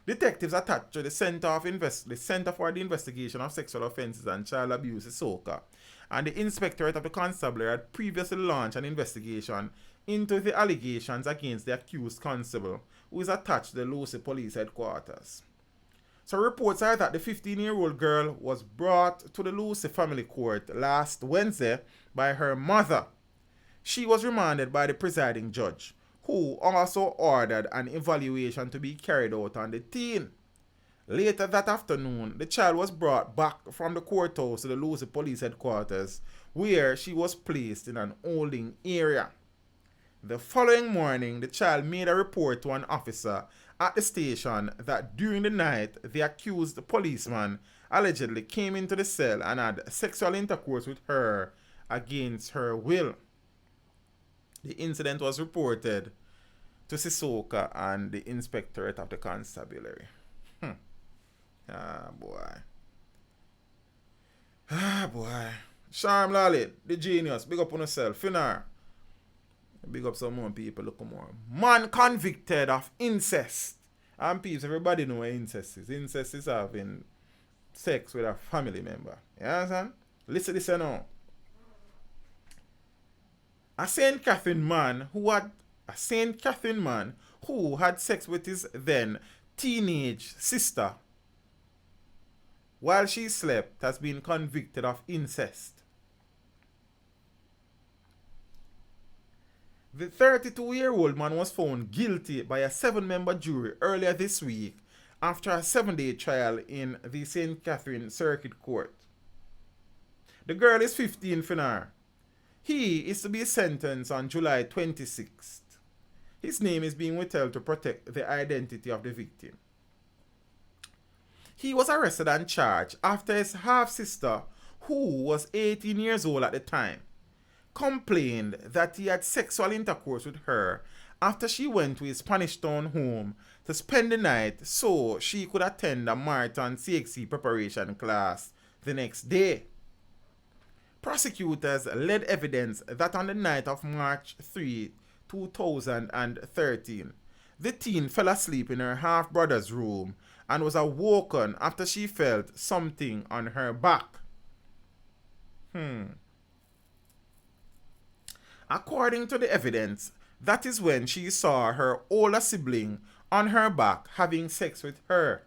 Detectives attached to the Center for the Investigation of Sexual Offences and Child Abuse, SOCA, and the Inspectorate of the Constabulary had previously launched an investigation into the allegations against the accused constable, who is attached to the Lucy Police Headquarters. So reports are that the 15-year-old girl was brought to the Lucy Family Court last Wednesday by her mother. She was remanded by the presiding judge, who also ordered an evaluation to be carried out on the teen. Later that afternoon, the child was brought back from the courthouse to the Lucy Police Headquarters, where she was placed in an holding area. The following morning, the child made a report to an officer at the station that during the night, the accused policeman allegedly came into the cell and had sexual intercourse with her against her will. The incident was reported to SISOCA and the Inspectorate of the Constabulary. Ah, boy. Sharm Lally, the genius. Big up on yourself. Finar. Big up some more people. Look more. Man convicted of incest. And peeps, everybody know what incest is. Incest is having sex with a family member. You understand? Listen to this now. A St. Catherine man who had sex with his then teenage sister while she slept has been convicted of incest. The 32-year-old man was found guilty by a 7-member jury earlier this week after a 7-day trial in the St. Catherine Circuit Court. The girl is 15 for now. He is to be sentenced on July 26th. His name is being withheld to protect the identity of the victim. He was arrested and charged after his half-sister, who was 18 years old at the time, complained that he had sexual intercourse with her after she went to his Spanish Town home to spend the night so she could attend a marathon CXC preparation class the next day. Prosecutors led evidence that on the night of March 3, 2013, the teen fell asleep in her half-brother's room and was awoken after she felt something on her back. According to the evidence, that is when she saw her older sibling on her back having sex with her.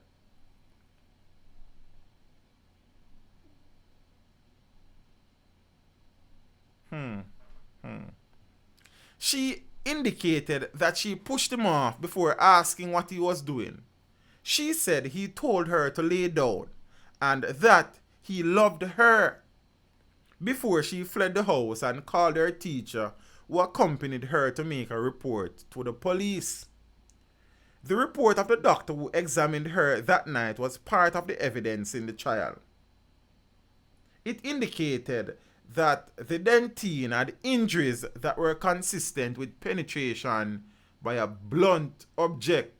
She indicated that she pushed him off before asking what he was doing. She said he told her to lay down and that he loved her before she fled the house and called her teacher, who accompanied her to make a report to the police. The report of the doctor who examined her that night was part of the evidence in the trial. It indicated that the then teen had injuries that were consistent with penetration by a blunt object.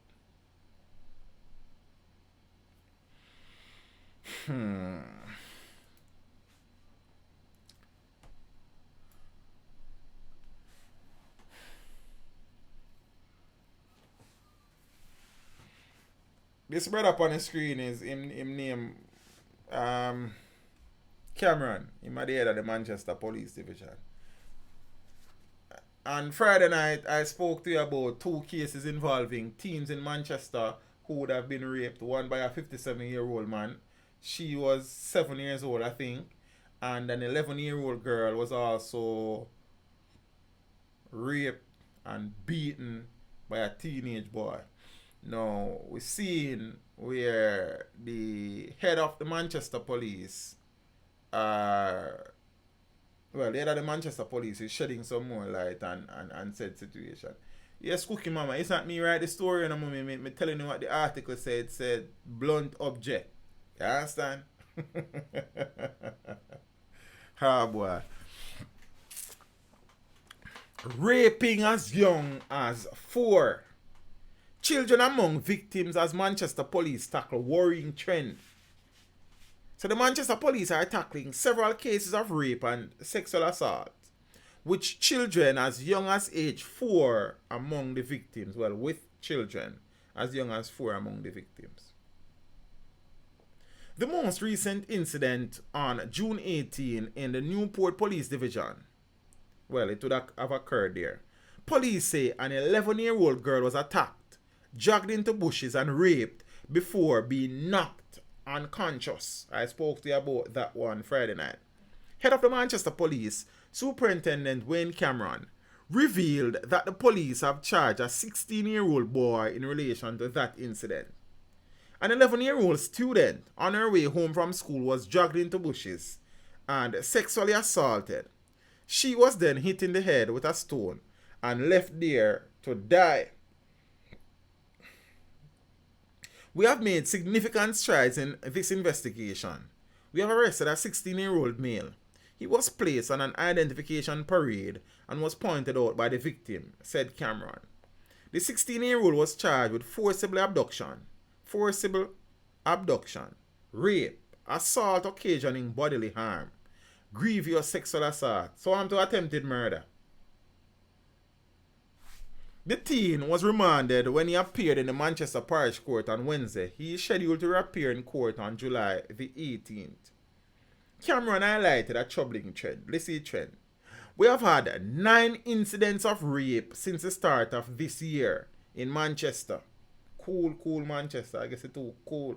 This brother up on the screen is him name Cameron. Him at the head of the Manchester Police Division. On Friday night, I spoke to you about two cases involving teens in Manchester who would have been raped. One by a 57-year-old man. She was 7 years old, I think. And an 11-year-old girl was also raped and beaten by a teenage boy. Now, we're seeing where the head of the Manchester Police the head of the Manchester Police is shedding some more light on said situation. Yes, Cookie Mama, it's not me write the story and I'm telling you what the article said. It said blunt object. You understand? Boy. Raping as young as 4. Children among victims as Manchester Police tackle worrying trend. So the Manchester Police are tackling several cases of rape and sexual assault, with children as young as age 4 among the victims. Well, with children as young as 4 among the victims. The most recent incident on June 18 in the Newport Police Division. Well, it would have occurred there. Police say an 11-year-old girl was attacked, dragged into bushes and raped before being knocked unconscious. I spoke to you about that one Friday night. Head of the Manchester Police, Superintendent Wayne Cameron, revealed that the police have charged a 16-year-old boy in relation to that incident. An 11-year-old student on her way home from school was dragged into bushes and sexually assaulted. She was then hit in the head with a stone and left there to die. We have made significant strides in this investigation. We have arrested a 16-year-old male. He was placed on an identification parade and was pointed out by the victim, said Cameron. The 16-year-old was charged with forcible abduction, rape, assault occasioning bodily harm, grievous sexual assault, so on to attempted murder. The teen was remanded when he appeared in the Manchester Parish Court on Wednesday. He is scheduled to appear in court on July the 18th. Cameron highlighted a troubling trend. Let's see the trend. We have had 9 incidents of rape since the start of this year in Manchester. Cool Manchester. I guess it's too cool.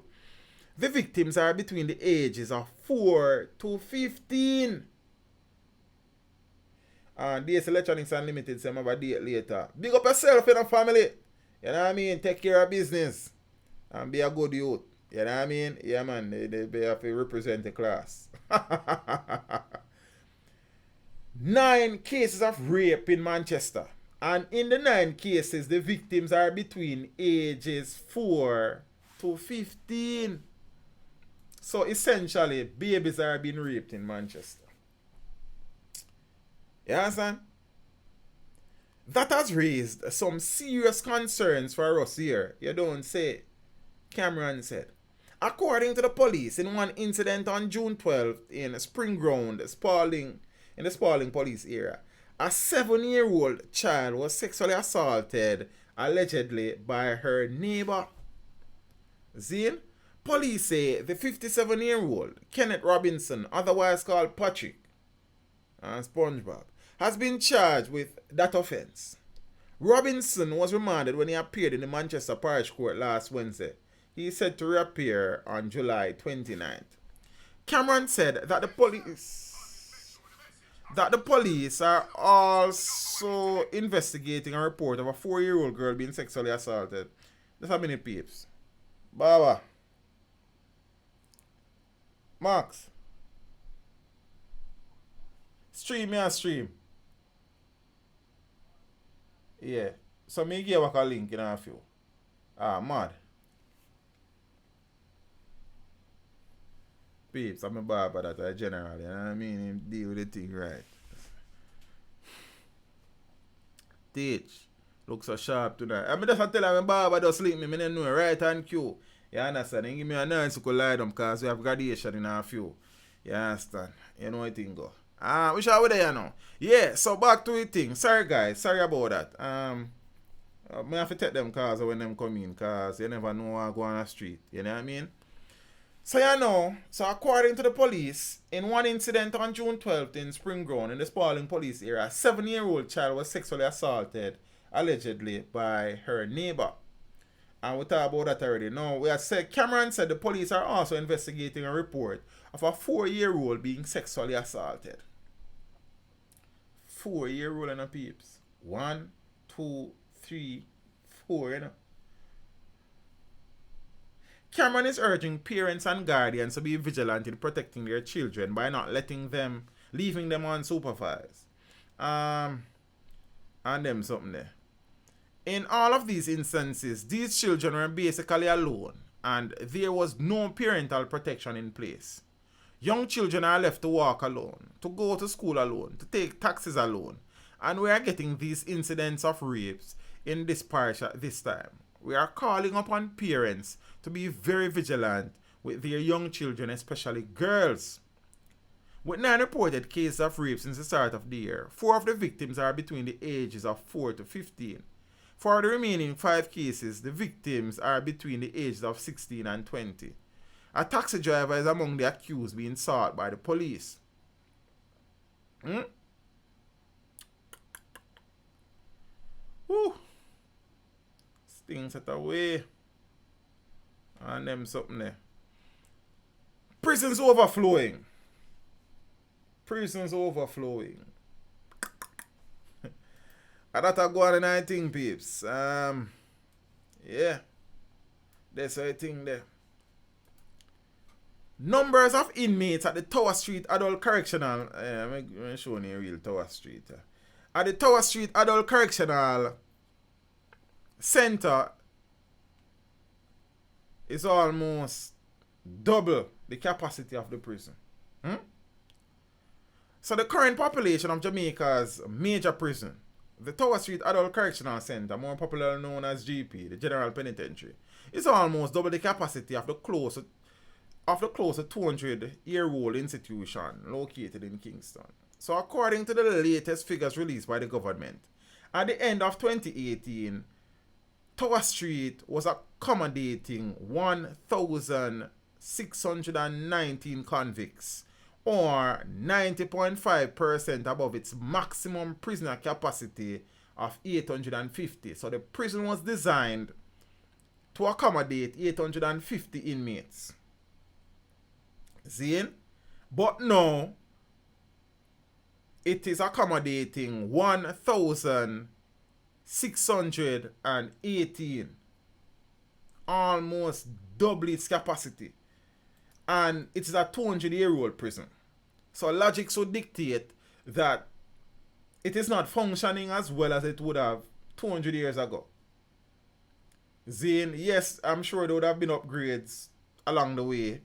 The victims are between the ages of 4 to 15. And DS Electronics Unlimited say, have a date later. Big up yourself in a family. You know what I mean? Take care of business. And be a good youth. You know what I mean? Yeah, man. They have to represent the class. 9 cases of rape in Manchester. And in the 9 cases, the victims are between ages 4 to 15. So essentially, babies are being raped in Manchester. You understand? That has raised some serious concerns for us here. You don't say, Cameron said. According to the police, in one incident on June 12th in Spring Ground, in the Spalding police area, a 7-year-old child was sexually assaulted, allegedly by her neighbor. Zane, police say the 57-year-old Kenneth Robinson, otherwise called Patrick and SpongeBob, has been charged with that offense. Robinson was remanded when he appeared in the Manchester Parish Court last Wednesday. He is said to reappear on July 29th. Cameron said that the police are also investigating a report of a 4-year-old girl being sexually assaulted. That's how many peeps. Baba. Max. Stream me stream. Yeah. So me give a link in a few. Mad. Peeps, I'm a barber that I generally, you know what I mean? Him deal with the thing right. Teach. Look so sharp tonight. I mean, just tell him barber just link me, I don't know, right hand cue. You understand? He give me a nurse who could lie them because we have graduation in a few. You understand? You know what thing go. We shall over there now. Yeah, so back to the thing. Sorry guys, sorry about that. I have to take them cars when them come in because you never know what go on the street. You know what I mean? So you know, so according to the police, in one incident on June 12th in Springground in the Spalding police area, a 7-year-old child was sexually assaulted, allegedly, by her neighbor. And we talked about that already. Now, Cameron said the police are also investigating a report of a 4-year-old being sexually assaulted. 4-year-old and a peeps. 1, 2, 3, 4, you know. Cameron is urging parents and guardians to be vigilant in protecting their children by not leaving them unsupervised. And them something there. In all of these instances, these children were basically alone and there was no parental protection in place. Young children are left to walk alone, to go to school alone, to take taxis alone, and we are getting these incidents of rapes in this parish at this time. We are calling upon parents to be very vigilant with their young children, especially girls. With 9 reported cases of rape since the start of the year, 4 of the victims are between the ages of 4 to 15. For the remaining 5 cases, the victims are between the ages of 16 and 20. A taxi driver is among the accused being sought by the police. Woo! Things set away. And them something there. Prisons overflowing. Prisons overflowing. And that go on in I think, peeps. Yeah. That's a thing there. Numbers of inmates at the Tower Street Adult Correctional. I'm showing you real Tower Street. At the Tower Street Adult Correctional Center is almost double the capacity of the prison. So the current population of Jamaica's major prison, the Tower Street Adult Correctional Center, more popularly known as GP, the General Penitentiary, is almost double the capacity of the close to 200-year-old institution located in Kingston. So according to the latest figures released by the government, at the end of 2018, Tower Street was accommodating 1,619 convicts, or 90.5% above its maximum prisoner capacity of 850. So the prison was designed to accommodate 850 inmates. Zane? But now, it is accommodating 1,618. Almost double its capacity. And it is a 200-year-old prison. So logic would dictate that it is not functioning as well as it would have 200 years ago. Zane, yes, I'm sure there would have been upgrades along the way.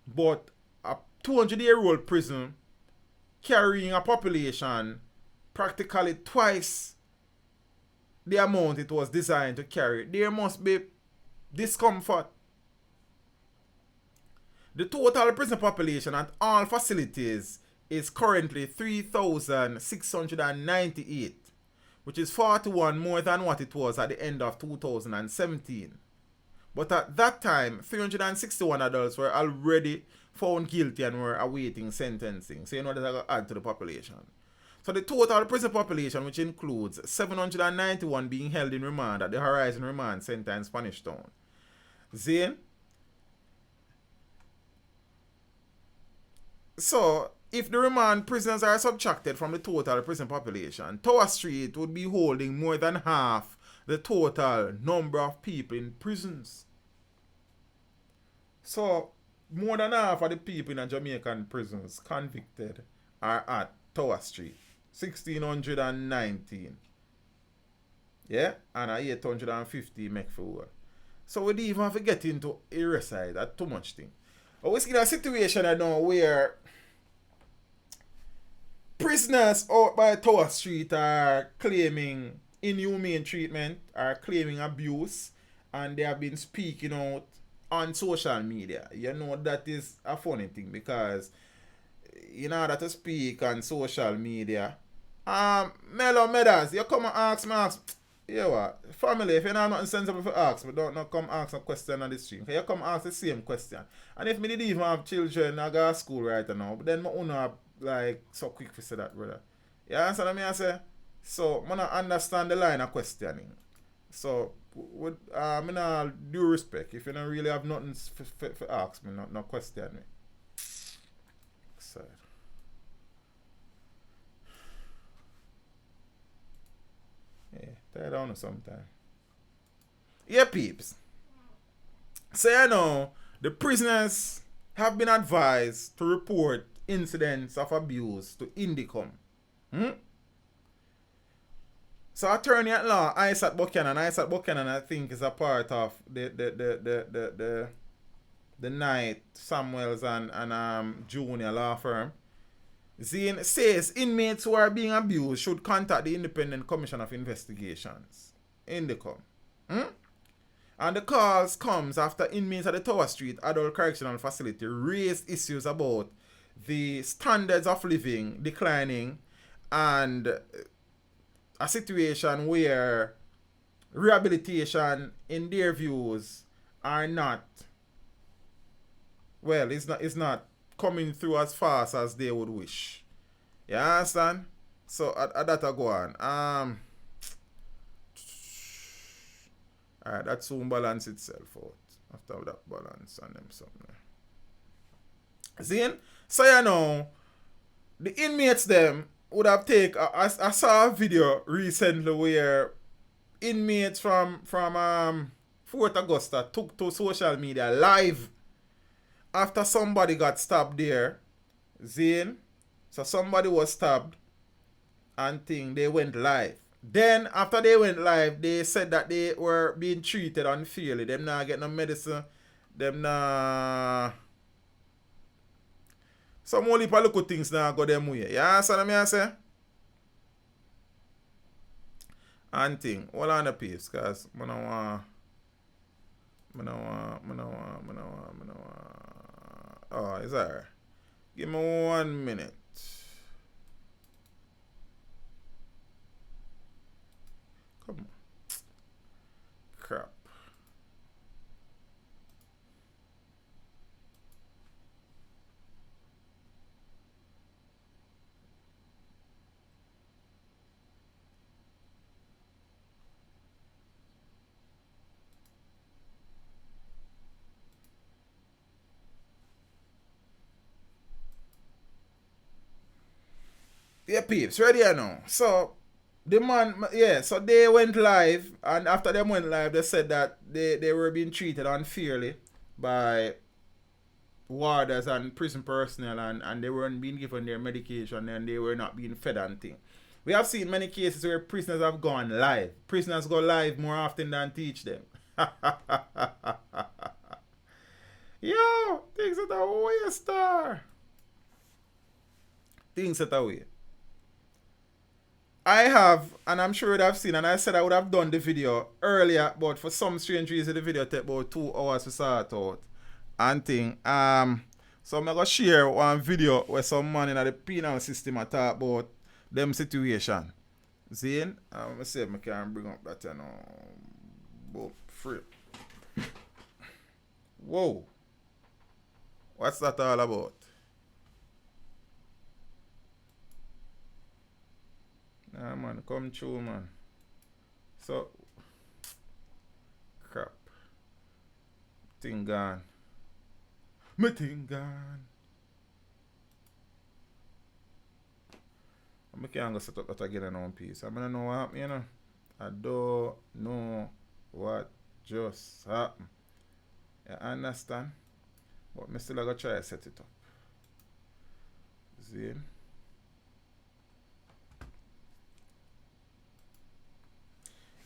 But a 200-year-old prison carrying a population practically twice the amount it was designed to carry, there must be discomfort. The total prison population at all facilities is currently 3,698, which is 41 more than what it was at the end of 2017. But at that time, 361 adults were already found guilty and were awaiting sentencing. So you know that I got to add to the population. So the total prison population, which includes 791 being held in remand at the Horizon Remand Center in Spanish Town. Zane? So, if the remand prisoners are subtracted from the total prison population, Tower Street would be holding more than half the total number of people in prisons. So, more than half of the people in the Jamaican prisons convicted are at Tower Street. 1,619. Yeah? And 850 make for. So, we don't even have to get into irreside. That's too much thing. But we're in a situation now where prisoners out by Tower Street are claiming inhumane treatment, are claiming abuse, and they have been speaking out on social media. You know, that is a funny thing because in order to speak on social media, Melo Medas, you come and ask me, you what, family, if you know nothing sensible to ask me, don't not come ask a question on the stream. You come ask the same question. And if me didn't even have children, I go to school right now, but then my own have like so quick to say that, brother. You understand what I say? So, I don't understand the line of questioning. So, with me not due respect, if you don't really have nothing for ask me, not question me. Sad. Yeah, tie down sometime. Yeah, peeps. So, you know, the prisoners have been advised to report incidents of abuse to Indicom. So attorney at law Isaac Buchanan I think is a part of the Knight Samuels and Junior law firm. Zane says inmates who are being abused should contact the Independent Commission of Investigations, Indicom. And the calls comes after inmates at the Tower Street Adult Correctional Facility raised issues about the standards of living declining and a situation where rehabilitation in their views are not, well, it's not coming through as fast as they would wish. You understand? So at that I go on. Alright, that soon balance itself out. After that balance and them something. See? So you know, the inmates them would have taken, I saw a video recently where inmates from 4th Augusta took to social media live after somebody got stabbed there. Zane. So somebody was stabbed and they went live. Then after they went live, they said that they were being treated unfairly. Them not get no medicine. Them not. Some only little things now go them way. You understand what I say? And thing. Hold on the pace, cause I don't want. Oh, is that right? Give me 1 minute. Come on. Crap. Yeah, peeps, ready or no? So, the man, yeah, so they went live, and after they went live, they said that they were being treated unfairly by warders and prison personnel, and they weren't being given their medication, and they were not being fed and things. We have seen many cases where prisoners have gone live. Prisoners go live more often than teach them. Yo, things that are way, star. Things that are way. I have, and I'm sure I've seen, and I said I would have done the video earlier, but for some strange reason the video took about 2 hours to sort out and thing. So I'm gonna share one video where some man in the penal system are talk about them situation. Zane, I'm gonna see if I can bring up that, you know, boom, free. Whoa. What's that all about? Nah, man, come true, man. So, crap. Thing gone. My thing gone. I can't go set up that again in one piece. I don't know what happened, you know. I don't know what just happened. You understand? But I still gotta try to set it up. See?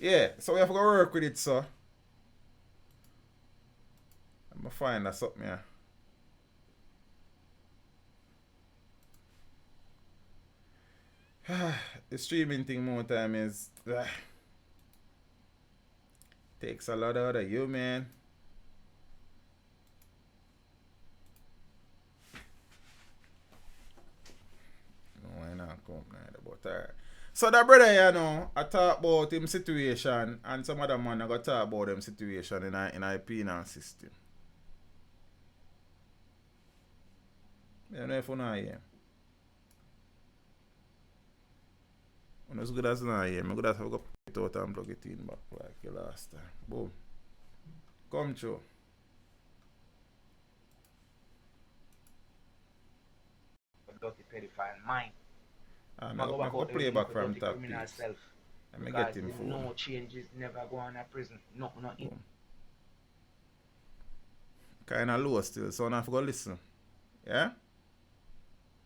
Yeah, so we have to go work with it, so. I'm gonna find that something here. The streaming thing more time is takes a lot out of you, man. No, why not come neither, but alright. So that brother, you know, I talk about him situation, and some other man I got talk about them situation in a penal system. I don't know if you know him. When as good as not here, I'm good as have to put it out and plug it in back like the last time. Boom. Come through. Dirty pedophile mind. I'm going to play back from top piece. Let me get him phone. No changes, never go on a prison. No, in. Kind of low still, so I have to go listen. Yeah?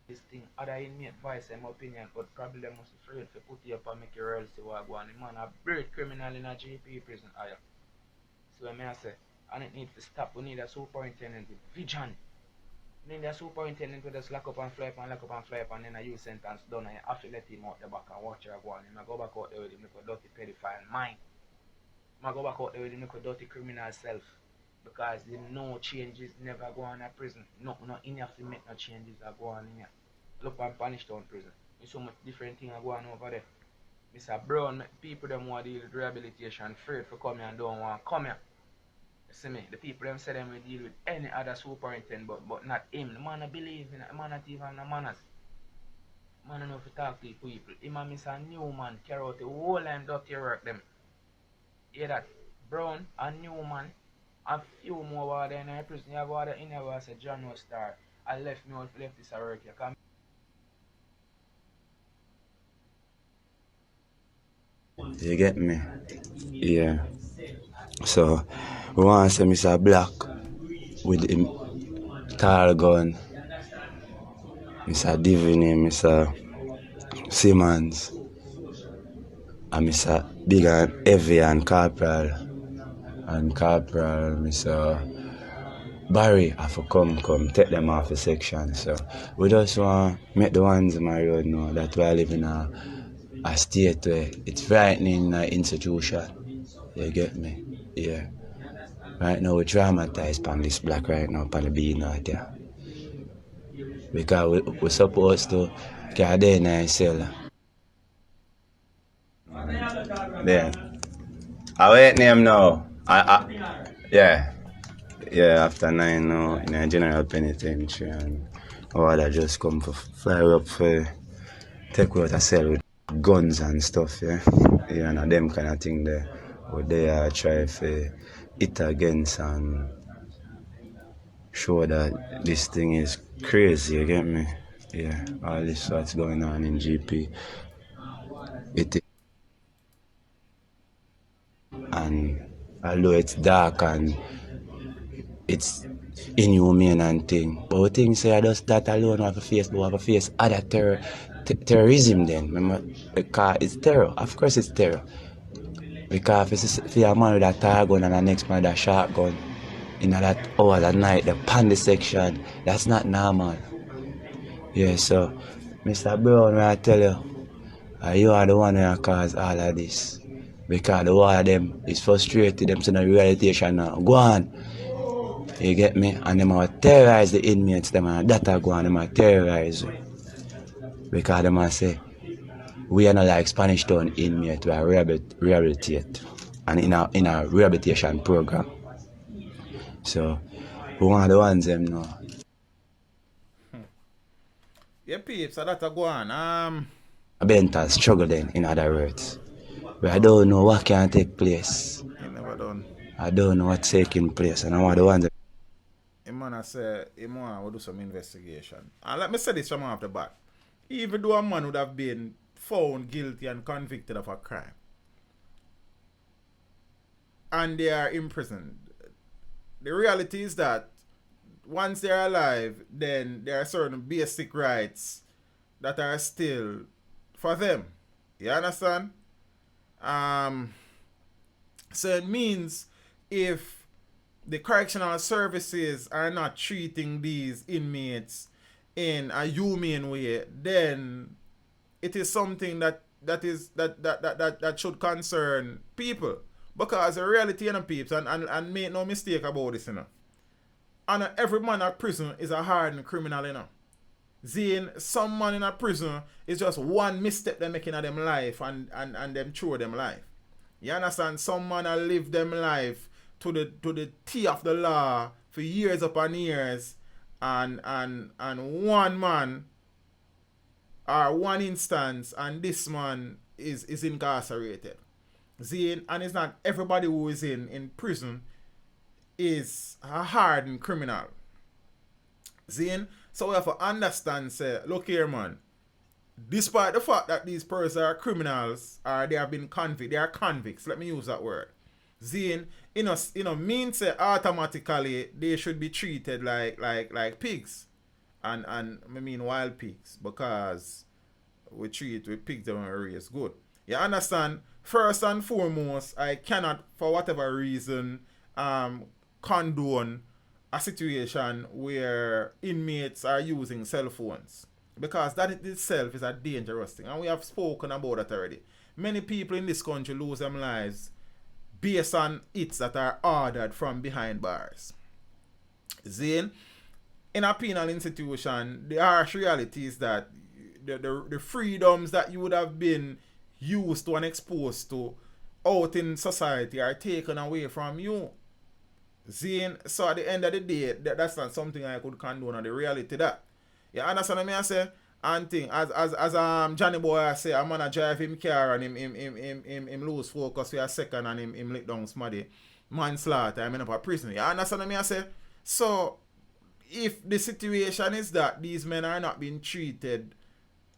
This thing, other inmate voice, in my opinion, but probably they must be afraid to put you up and make your royalty what go on. The man a great criminal in a GP prison. So I say, and it needs to stop. We need a superintendent with vision. We need a superintendent with just lock up and fly up and lock up and fly up, and then a youth sentence done, and you have to let him out the back and watch her go on. He might go back out there with him like a dirty pedophile mind. He might go back out there with him like a dirty criminal self. Because the no changes never go on a prison. No in have to make no changes that go on in here. Look and punish down prison. There's so much different things that go on over there. Mr. Brown, people them want to deal with rehabilitation, afraid for come here and don't want to come here. You see me? The people them say them will deal with any other superintendent, but not him. The man don't believe in it. The man not even have no manners. The man don't know if to talk to people. Him and Mr. Newman carry out the whole and dirty work them. Hear that? Brown and Newman. A few more water in the prison. You have water in there where I said John was star. I left me out left this work here. You get me? Yeah. So we want to say Mr. Black with him tall gun, Mr. Divini, Mr. Simmons, and Mr. Big and Heavy and Corporal, Mr. Barry have to come take them off the section. So we just want to make the ones in my road know that we are living in a state where it's frightening institution. You get me? Yeah. Right now we're traumatized on this black right now on the being out there. Because we're supposed to get there in a cell. Yeah. I wait name now. Yeah. Yeah, after 9 now in a general penitentiary, and order just come for fly up for take out a cell with guns and stuff, yeah. Yeah, and them kind of thing there. But they are try to hit against and show that this thing is crazy, you get me? Yeah, all this what's going on in GP. It is, and although it's dark and it's inhumane and thing, but we think say just that alone we have to face, but we have to face other terrorism then. Remember, because it's terror. Of course it's terror. Because if you're a man with a tire gun and the next man with a shotgun in that hour of the night, the pandy section, that's not normal. Yeah, so Mr. Brown, I tell you, you are the one who cause all of this. Because the one of them is frustrated, them saying the rehabilitation now. Go on. You get me? And them are terrorize the inmates, them are that are go on, them are terrorize you. Because them are say, we are not like Spanish Town inmates, we are rehabilitate. And in a rehabilitation program. So We want the ones them now. Yeah, peeps, so that a go on. A Benta struggle then, in other words. But I don't know what can take place. You never done. I don't know what's taking place. And I want the ones that Man, I say, man, will do some investigation. And let me say this from off the bat. Even though a man would have been found guilty and convicted of a crime, and they are imprisoned, the reality is that once they're alive, then there are certain basic rights that are still for them. You understand? So it means if the correctional services are not treating these inmates in a humane way, then it is something that should concern people. Because the reality, you know, peeps, and make no mistake about this, you know. And every man at prison is a hardened criminal, you know. Seeing some man in a prison is just one misstep they making of them life and them through them life. You understand? Some man a live them life to the T of the law for years upon years, and one man or one instance and this man is incarcerated. Seeing, and it's not everybody who is in prison is a hardened criminal. Seeing? So we have to understand, say, look here, man. Despite the fact that these persons are criminals or they have been convicted, they are convicts. Let me use that word. Seeing, means say automatically they should be treated like pigs, and I mean wild pigs, because we treat with pigs that are raised good. You understand? First and foremost, I cannot, for whatever reason, condone a situation where inmates are using cell phones, because that in itself is a dangerous thing, and we have spoken about that already. Many people in this country lose their lives based on hits that are ordered from behind bars. Zane, in a penal institution, the harsh reality is that the freedoms that you would have been used to and exposed to out in society are taken away from you. Zane, so at the end of the day, that's not something I could condone on the reality that. You understand what I say? And thing, as Johnny Boy I say, I'm gonna drive him car and him lose focus for a second and him lick down somebody. Manslaughter, I'm in a prison. You understand what I say? So if the situation is that these men are not being treated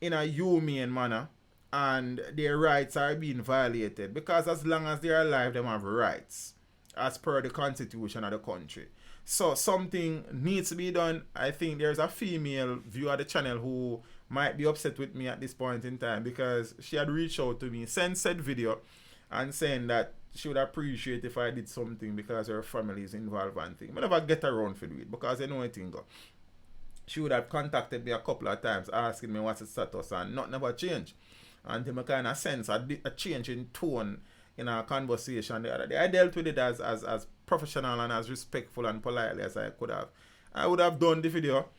in a humane manner and their rights are being violated, because as long as they're alive, they have rights as per the constitution of the country. So something needs to be done. I think there's a female viewer of the channel who might be upset with me at this point in time, because she had reached out to me, sent said video, and saying that she would appreciate if I did something because her family is involved and things. I never get around to do it because I know anything go. She would have contacted me a couple of times asking me what's the status, and nothing ever changed. And I kind of sense a change in tone in our conversation the other day. I dealt with it as professional and as respectful and politely as I could have. I would have done the video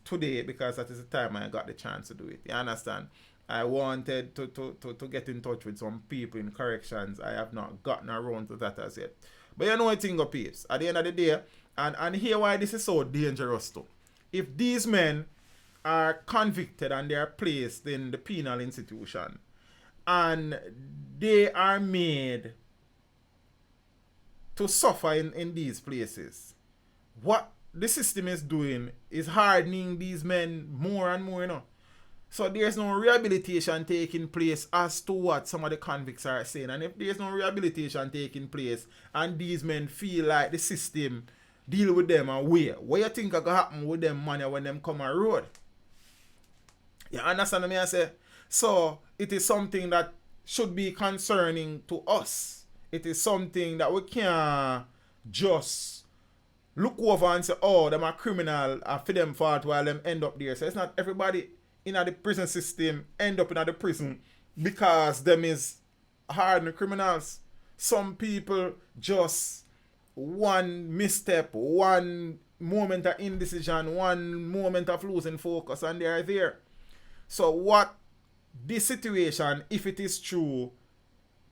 today because that is the time I got the chance to do it. You understand? I wanted to get in touch with some people in corrections. I have not gotten around to that as yet. But you know what thing up is, at the end of the day, and here why this is so dangerous too. If these men are convicted and they are placed in the penal institution, and they are made to suffer in these places, what the system is doing is hardening these men more and more, you know. So there's no rehabilitation taking place as to what some of the convicts are saying. And if there's no rehabilitation taking place and these men feel like the system deal with them and what you think are going to happen with them money when them come on road? You understand what I say? So it is something that should be concerning to us. It is something that we can't just look over and say, oh, them are criminal and for them fault while them end up there. So it's not everybody in the prison system end up in the prison because them is hardened criminals. Some people just one misstep, one moment of indecision, one moment of losing focus, and they are there. So what this situation, if it is true,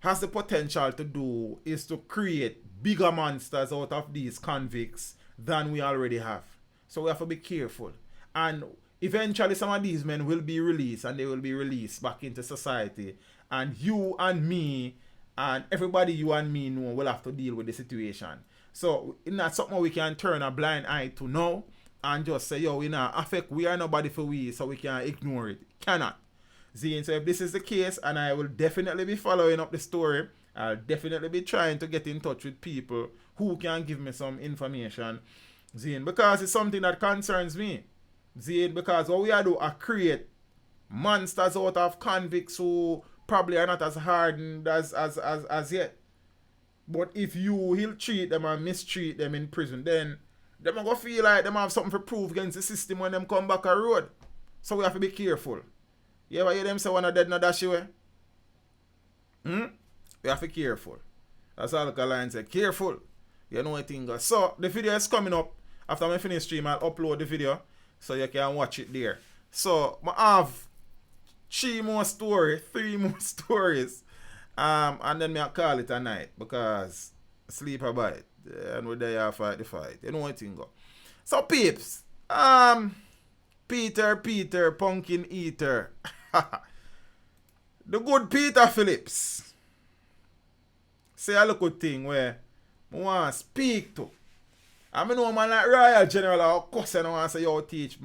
has the potential to do is to create bigger monsters out of these convicts than we already have. So we have to be careful. And eventually some of these men will be released, and they will be released back into society. And you and me and everybody you and me know will have to deal with the situation. So it's not something we can turn a blind eye to now and just say, yo, we are nobody for we, so we can ignore it. Cannot. See, so if this is the case, and I will definitely be following up the story, I'll definitely be trying to get in touch with people who can give me some information. See, because it's something that concerns me. See, because what we are do are create monsters out of convicts who probably are not as hardened as yet. But if you ill treat them and mistreat them in prison, then them are going to feel like them have something to prove against the system when them come back a road. So we have to be careful. You ever hear them say one of dead no dash away? We have to be careful. That's all the line say. Careful. You know what thing goes. So the video is coming up. After I finish stream, I'll upload the video so you can watch it there. So I have 3 more stories. And then I'll call it a night because I sleep about it. And we're there to fight the fight. You know what thing go. So peeps. Peter, pumpkin eater. The good Peter Phillips. Say a little thing where I want to speak to. I know a man like Royal General or cousin I want to say, yo, teach.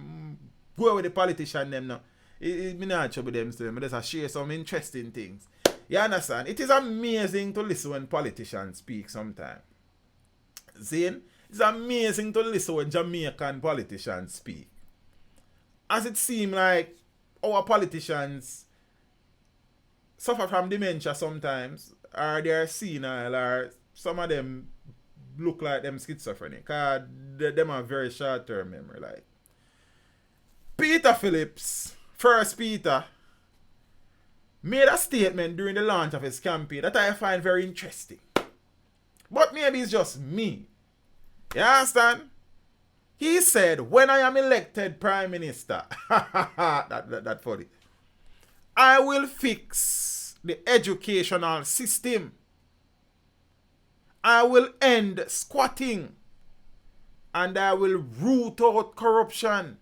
Go with the politician them now. It me not trouble them still. I just share some interesting things. You understand? It is amazing to listen when politicians speak sometimes. See? It's amazing to listen when Jamaican politicians speak. As it seems like our politicians suffer from dementia sometimes, or they're senile, or some of them look like them schizophrenic, because them have very short-term memory. Like Peter Phillips, First Peter, made a statement during the launch of his campaign that I find very interesting. But maybe it's just me. You understand? He said, when I am elected Prime Minister, that funny, I will fix the educational system. I will end squatting. And I will root out corruption.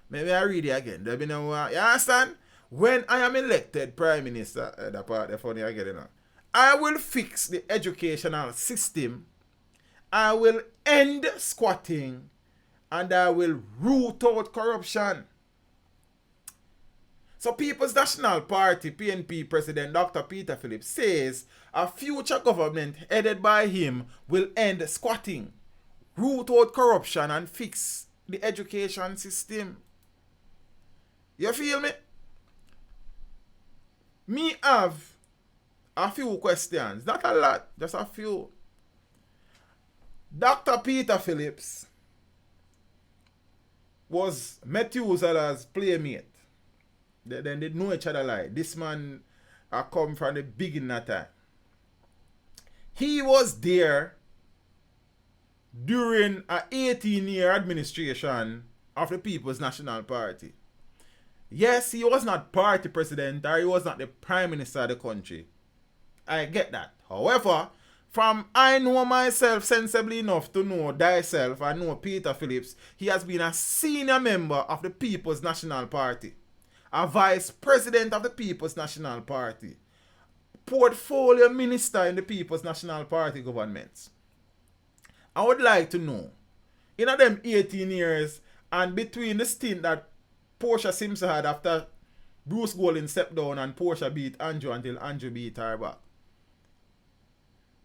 Maybe I read it again. You understand? When I am elected Prime Minister, that part is funny again, you know. I will fix the educational system. I will end squatting. And I will root out corruption. So People's National Party, PNP President Dr. Peter Phillips says a future government headed by him will end squatting, root out corruption and fix the education system. You feel me? Me have a few questions. Not a lot, just a few. Dr. Peter Phillips was Methuselah's playmate. They know each other like. This man come from the beginning of time. He was there during an 18-year administration of the People's National Party. Yes, he was not party president or he was not the prime minister of the country. I get that. However, from I know myself sensibly enough to know thyself and know Peter Phillips, he has been a senior member of the People's National Party, a vice president of the People's National Party, portfolio minister in the People's National Party governments. I would like to know, in them 18 years and between the stint that Portia Simpson had after Bruce Golding stepped down and Portia beat Andrew until Andrew beat her back,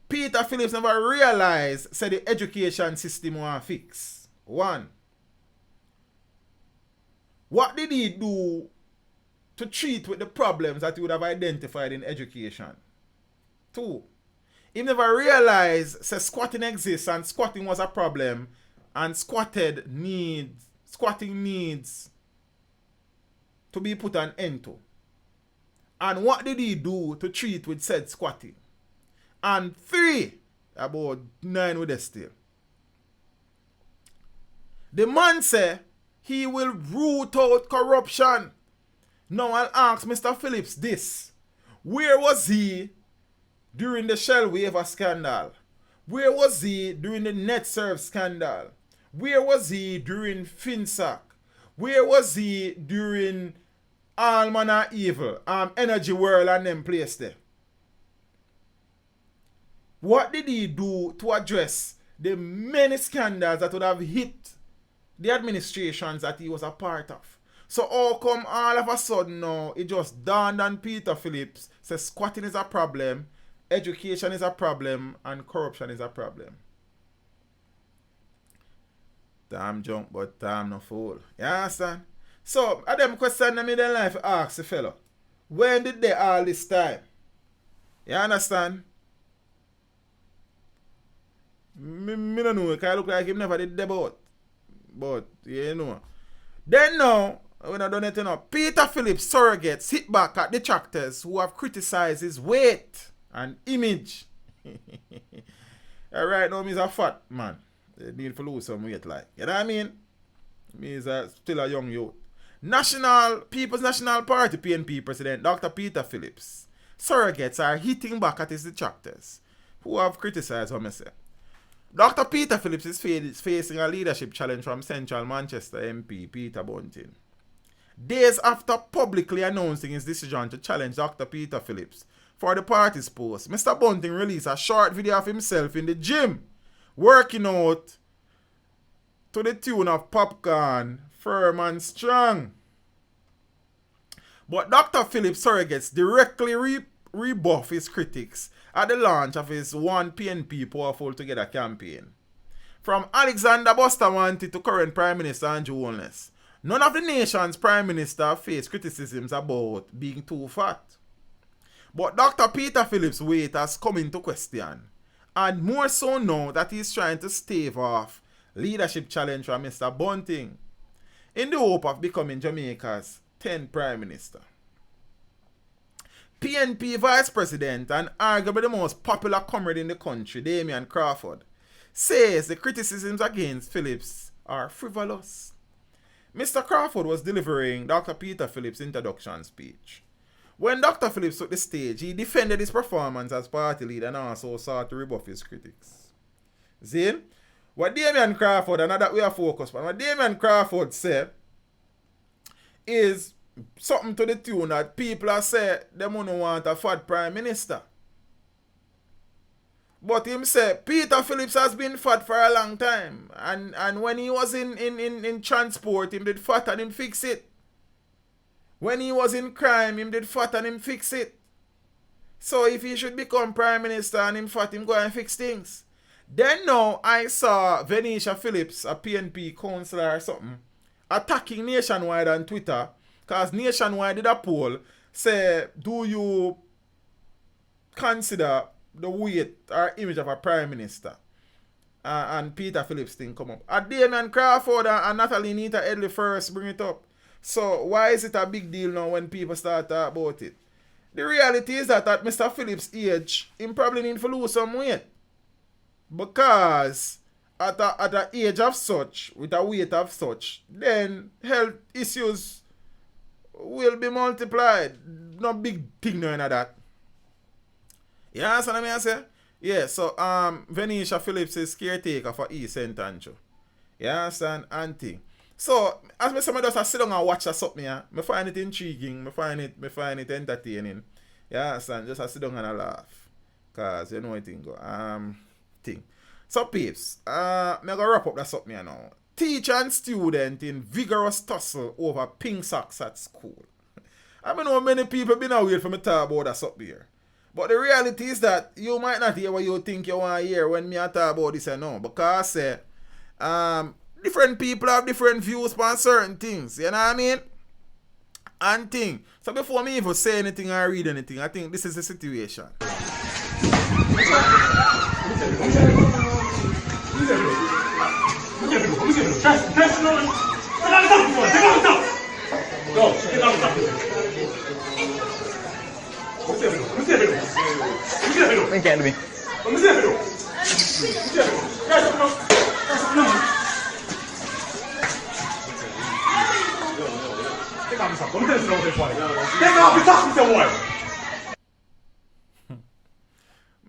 Peter Phillips never realized said the education system was fixed. 1. What did he do to treat with the problems that he would have identified in education? 2. He never realized say squatting exists and squatting was a problem and squatting needs to be put an end to. And what did he do to treat with said squatting? And 3, about 9 with this still. The man say he will root out corruption. Now I'll ask Mr. Phillips this. Where was he during the Shell Waiver scandal? Where was he during the NetServe scandal? Where was he during FinSac? Where was he during All Manner Evil, Energy World and them place there? What did he do to address the many scandals that would have hit the administrations that he was a part of? So how come all of a sudden now it just dawned on Peter Phillips, says squatting is a problem, education is a problem, and corruption is a problem? Damn junk, but damn no fool. You understand? So, I them question them in their life ask the fellow, when did they all this time? You understand? Me don't know, because I look like him never did debut. But, you know. Then now, when I done it, you know, Peter Phillips surrogates hit back at detractors who have criticized his weight and image. Right now, he's a fat man. They need to lose some weight, like. You know what I mean? Me is still a young youth. People's National Party PNP President Dr. Peter Phillips surrogates are hitting back at his detractors who have criticized him. Dr. Peter Phillips is facing a leadership challenge from Central Manchester MP Peter Bunting. Days after publicly announcing his decision to challenge Dr. Peter Phillips for the party's post, Mr. Bunting released a short video of himself in the gym working out to the tune of Popcorn, Firm and Strong. But Dr. Phillips surrogates directly rebuff his critics at the launch of his One PNP Powerful Together campaign. From Alexander Bustamante to current Prime Minister Andrew Holness, none of the nation's Prime Minister faced criticisms about being too fat. But Dr. Peter Phillips' weight has come into question, and more so now that he's trying to stave off leadership challenge from Mr. Bunting in the hope of becoming Jamaica's 10th Prime Minister. PNP Vice President and arguably the most popular comrade in the country, Damian Crawford, says the criticisms against Phillips are frivolous. Mr. Crawford was delivering Dr. Peter Phillips' introduction speech. When Dr. Phillips took the stage, he defended his performance as party leader and also sought to rebuff his critics. See? What Damian Crawford, and that we are focused on, what Damian Crawford said is something to the tune that people are saying they don't want a fat prime minister. But him say Peter Phillips has been fat for a long time. And when he was in transport, him did fat and him fix it. When he was in crime, him did fat and him fix it. So if he should become prime minister and him fat, him go and fix things. Then now I saw Venetia Phillips, a PNP councillor or something, attacking Nationwide on Twitter, because Nationwide did a poll, say, do you consider the weight or image of a prime minister? And Peter Phillips thing come up. Damian Crawford and Natalie Nita Edley first bring it up. So why is it a big deal now when people start talking about it? The reality is that at Mr. Phillips' age, he probably need to lose some weight. Because at an age of such, with a weight of such, then health issues will be multiplied. No big thing no in that. You understand what I say? Yeah, so Venetia Phillips is caretaker for East St. Andrew. You understand? And thing. So, as me somebody just sit down and watch something, I find it intriguing, I find it entertaining. You understand? Just sit down and laugh. Cause you know what thing go. Thing. So peeps, I'm gonna wrap up that something now. Teacher and student in vigorous tussle over pink socks at school. I mean, how many people been away from me talk about that something here. But the reality is that you might not hear what you think you want to hear when me talk about this and no. Because different people have different views on certain things. You know what I mean? And thing. So before me even say anything or read anything, I think this is the situation.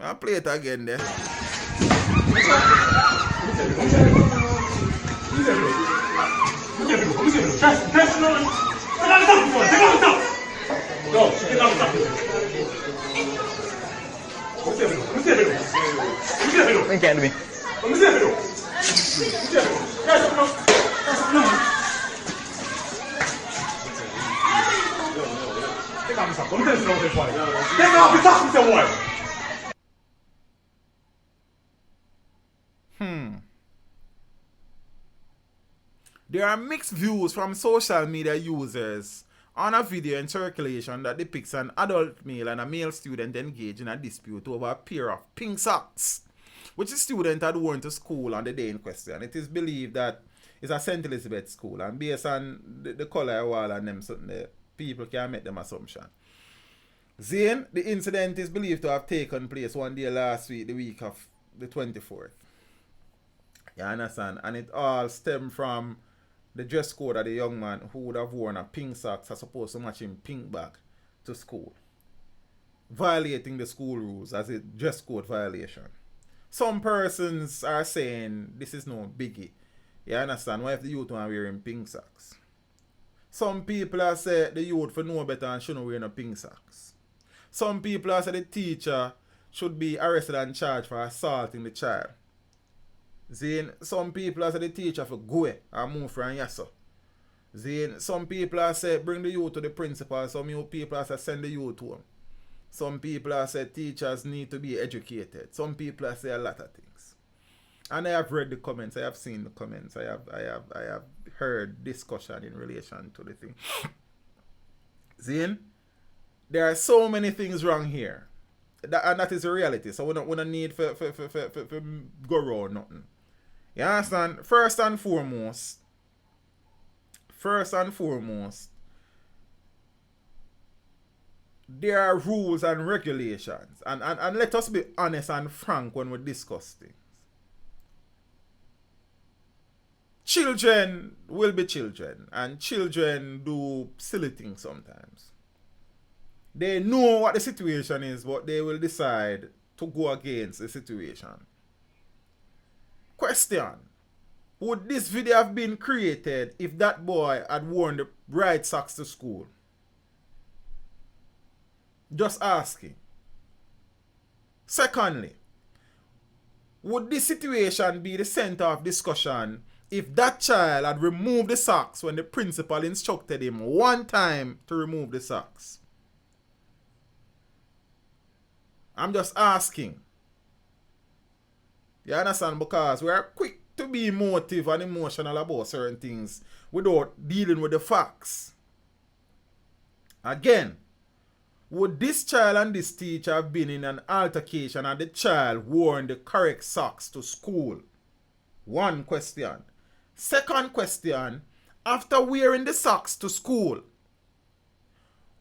I'll play it again there. There are mixed views from social media users on a video in circulation that depicts an adult male and a male student engaged in a dispute over a pair of pink socks, which the student had worn to school on the day in question. It is believed that it's a St. Elizabeth school, and based on the color wall and them, the people can make them assumption. Then, the incident is believed to have taken place one day last week, the week of the 24th. You understand? And it all stemmed from the dress code of the young man who would have worn a pink socks as opposed to matching pink bag to school, violating the school rules as a dress code violation. Some persons are saying this is no biggie. You understand? Why if the youth are wearing pink socks? Some people are saying the youth for know better and shouldn't wear no pink socks. Some people are saying the teacher should be arrested and charged for assaulting the child. Then some people are saying the teacher for go and move from Yasso. Then some people are saying bring the youth to the principal. Some people are saying send the youth home. Some people are saying teachers need to be educated. Some people are saying a lot of things. And I have read the comments. I have seen the comments. I have heard discussion in relation to the thing. Then there are so many things wrong here. And that is the reality. So we don't need for go around nothing. You understand? First and foremost, there are rules and regulations. And let us be honest and frank when we discuss things. Children will be children, and children do silly things sometimes. They know what the situation is, but they will decide to go against the situation. Question: would this video have been created if that boy had worn the right socks to school? Just asking. Secondly, would this situation be the center of discussion if that child had removed the socks when the principal instructed him one time to remove the socks? I'm just asking. You understand? Because we are quick to be emotive and emotional about certain things without dealing with the facts. Again, would this child and this teacher have been in an altercation and the child worn the correct socks to school? One question. Second question, after wearing the socks to school,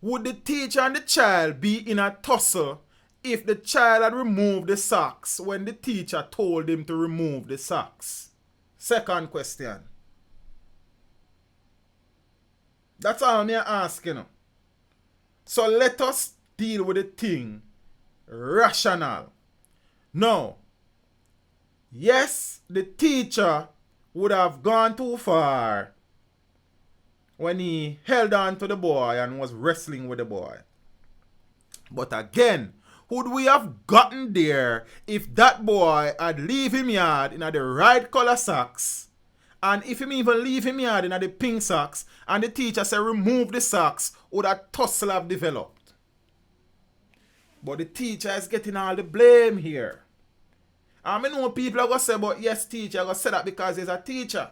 would the teacher and the child be in a tussle if the child had removed the socks when the teacher told him to remove the socks? Second question. That's all I'm asking. So let us deal with the thing rational. Now, yes, the teacher would have gone too far when he held on to the boy and was wrestling with the boy. But again, would we have gotten there if that boy had leave him yard in the right color socks, and if him even leave him yard in the pink socks, and the teacher said remove the socks, would a tussle have developed? But the teacher is getting all the blame here. I know people are going to say, but yes, teacher, I'm going to say that because he's a teacher.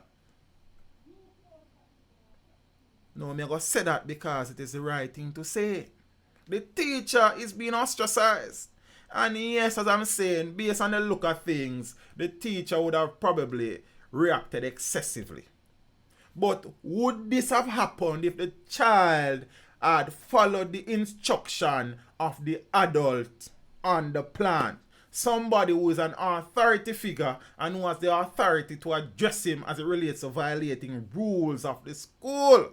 No, I'm going to say that because it is the right thing to say. The teacher is being ostracized. And yes, as I'm saying, based on the look of things, the teacher would have probably reacted excessively. But would this have happened if the child had followed the instruction of the adult on the plan? Somebody who is an authority figure and who has the authority to address him as it relates to violating rules of the school.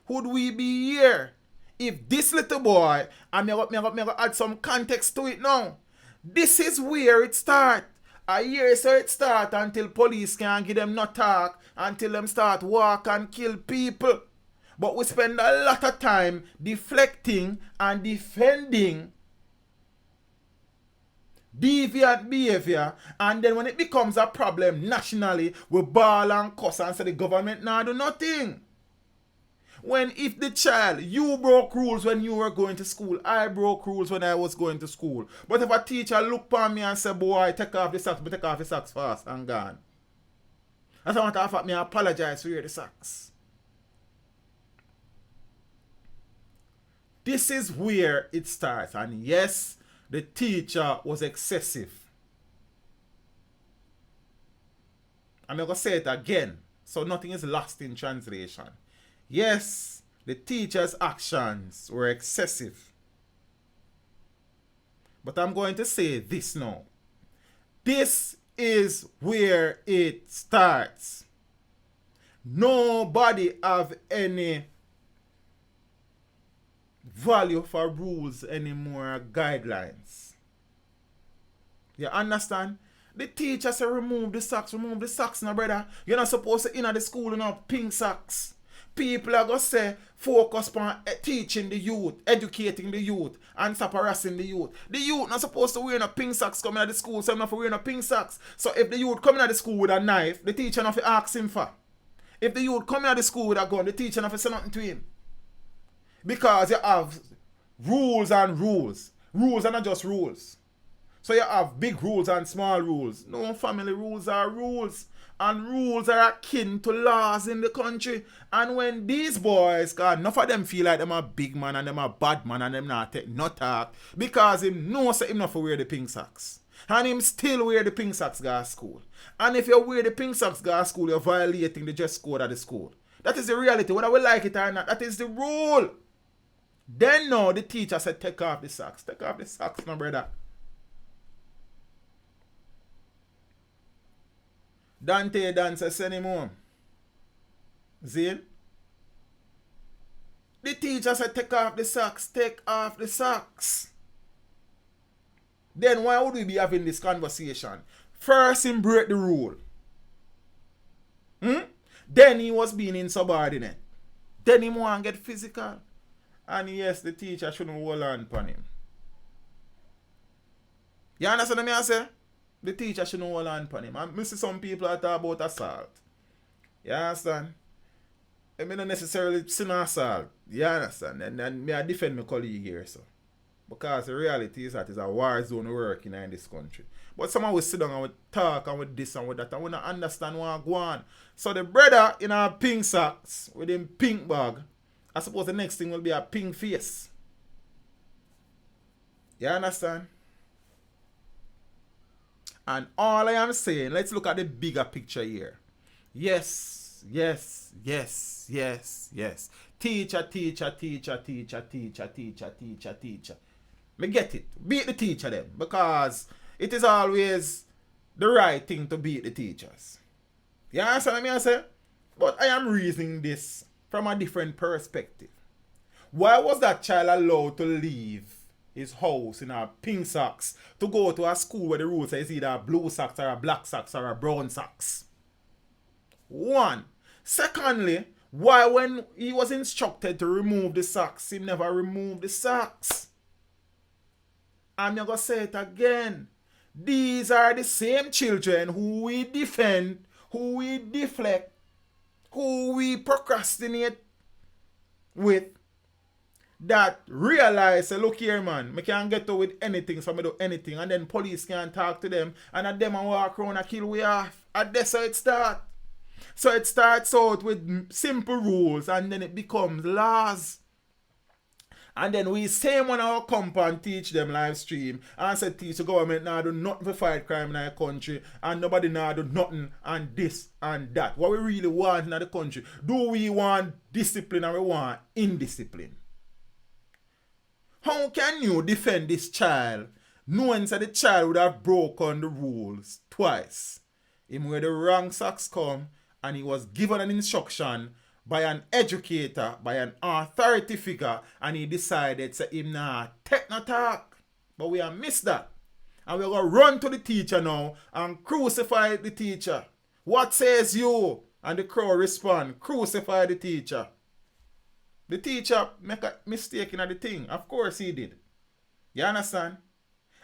Would we be here if this little boy, and I'm going to add some context to it now. This is where it starts. A year so it start until police can't give them no talk, until them start walk and kill people. But we spend a lot of time deflecting and defending deviant behavior, and then when it becomes a problem nationally, we ball and cuss and say the government now do nothing. When if the child, you broke rules when you were going to school, I broke rules when I was going to school. But if a teacher look upon me and say, boy, take off the socks, but take off the socks fast and gone. That's what I thought me apologize for wear the socks. This is where it starts. And yes, the teacher was excessive. I'm going to say it again, so nothing is lost in translation. Yes, the teacher's actions were excessive. But I'm going to say this now. This is where it starts. Nobody have any value for rules anymore, guidelines. You understand? The teacher say remove the socks now, brother. You're not supposed to enter the school and have pink socks. People are going to say focus on teaching the youth, educating the youth, and stop harassing the youth. The youth not supposed to wear no pink socks coming out of the school, so I'm not for wearing no pink socks. So if the youth coming out of the school with a knife, the teacher not for ask him for. If the youth coming out of the school with a gun, the teacher not for say nothing to him. Because you have rules and rules. Rules are not just rules. So you have big rules and small rules. No, family rules are rules. And rules are akin to laws in the country. And when these boys, cause enough of them feel like them a big man and them a bad man and them not take no talk. Because him knows him not for wear the pink socks. And him still wear the pink socks go to school. And if you wear the pink socks go to school, you're violating the dress code of the school. That is the reality. Whether we like it or not, that is the rule. Then now the teacher said, take off the socks. Take off the socks, my brother. Dante dancer send him home. See? The teacher said, take off the socks. Take off the socks. Then why would we be having this conversation? First, him break the rule. Then he was being insubordinate. Then he want to get physical. And yes, the teacher shouldn't hold on upon him. You understand what I say? The teacher shouldn't hold on upon him. And I see some people that talk about assault. You understand? I mean, not necessarily see no assault. You understand? And then I defend my colleague here, so. Because the reality is that it's a war zone working in this country. But someone will sit down and will talk and with this and with that and we don't understand what go on. So the brother in our pink socks with him pink bag, I suppose the next thing will be a pink face. You understand? And all I am saying, let's look at the bigger picture here. Yes, yes, yes, yes, yes. Teacher, teacher, teacher, teacher, teacher, teacher, teacher, teacher. Me get it. Beat the teacher then. Because it is always the right thing to beat the teachers. You understand what I say? But I am reasoning this from a different perspective. Why was that child allowed to leave his house in a pink socks to go to a school where the rules is either a blue socks or a black socks or a brown socks? One. Secondly, why when he was instructed to remove the socks, he never removed the socks? I'm going to say it again. These are the same children who we defend, who we deflect, who we procrastinate with, that realize, say, look here, man, I can't get to with anything, so I do anything, and then police can't talk to them, and at them and walk around and kill we off. And that's how it starts. So it starts out with simple rules, and then it becomes laws. And then we same one our compound teach them live stream and say teach the government now do nothing to fight crime in our country and nobody now do nothing and this and that. What we really want in the country, do we want discipline or we want indiscipline? How can you defend this child knowing that the child would have broken the rules twice? Him where the wrong socks come and he was given an instruction by an educator, by an authority figure, and he decided to him nah take no talk. But we have missed that. And we're going to run to the teacher now and crucify the teacher. What says you? And the crowd respond, crucify the teacher. The teacher make a mistake in the thing. Of course he did. You understand?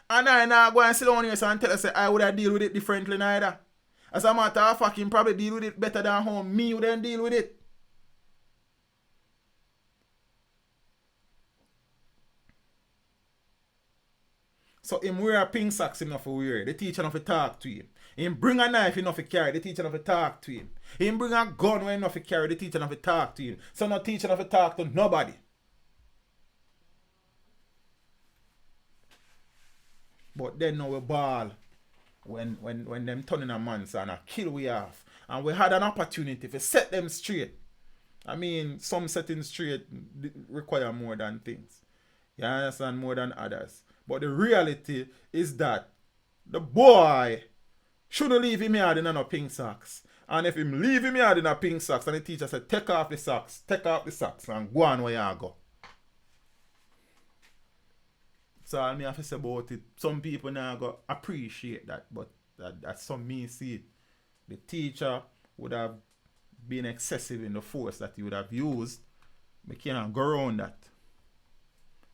And I now go and sit down here and tell us that I would have deal with it differently neither. As a matter of fact, him probably deal with it better than how me would then deal with it. So him wear a pink socks enough to wear. The teacher enough to talk to him. Him bring a knife enough to carry. The teacher enough to talk to him. Him bring a gun when enough to carry. The teacher enough to talk to him. So no teacher enough to talk to nobody. But then now we ball when them turning a man and a kill we have. And we had an opportunity to set them straight. I mean, some setting straight require more than things. You understand? More than others. But the reality is that the boy shouldn't leave him here in a pink socks. And if him leave him here in a pink socks and the teacher said, take off the socks and go on where you go. So all me have to say about it, some people now go appreciate that, but that's some me see it. The teacher would have been excessive in the force that he would have used. We can't go around that.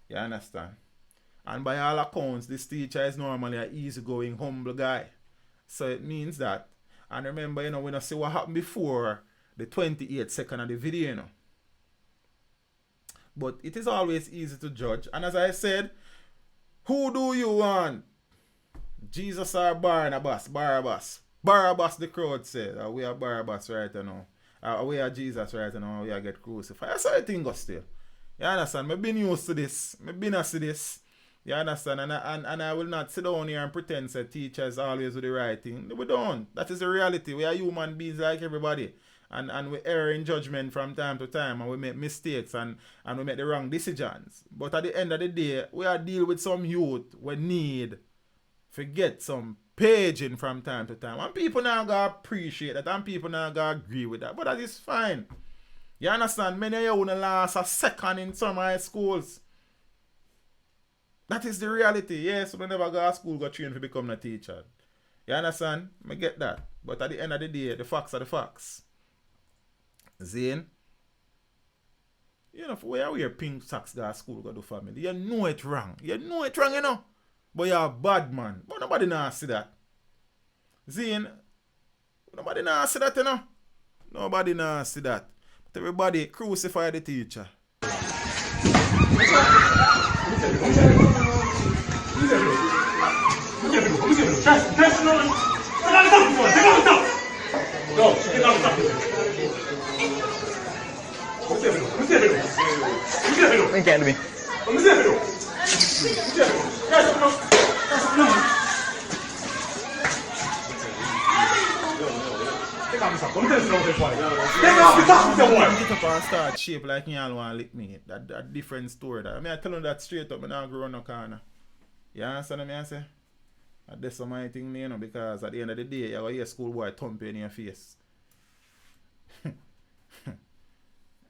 You understand? And by all accounts, this teacher is normally an easygoing, humble guy. So it means that. And remember, you know, when I see what happened before the 28th second of the video, you know. But it is always easy to judge. And as I said, who do you want? Jesus or Barnabas? Barabbas. Barabbas, the crowd said. We are Barabbas right now. We are Jesus right now. We are get crucified. That's how I think goes still. You understand? I've been used to this. I've been used to this. You understand? And I will not sit down here and pretend that teachers always do the right thing. We don't. That is the reality. We are human beings like everybody. And we err in judgment from time to time. And we make mistakes and we make the wrong decisions. But at the end of the day, we are dealing with some youth we need to get some paging from time to time. And people now going to appreciate that. And people now going to agree with that. But that is fine. You understand? Many of you wouldn't last a second in some high schools. That is the reality. Yes, we never go to school, go train to become a teacher. You understand? I get that. But at the end of the day, the facts are the facts. Zane, you know, for where pink socks go to school, go to family, you know it wrong. You know it wrong, you know. But you're a bad man. But nobody now see that. Zane, nobody now see that, you know. Nobody now see that. But everybody crucify the teacher. Vem me. Get up and start shape like y'all want to lick me. That different story. That. I mean, I tell them that straight up, I now go run the corner. You understand what I say? That's some my thing, you know, because at the end of the day, you're going to hear schoolboy thumping in your face.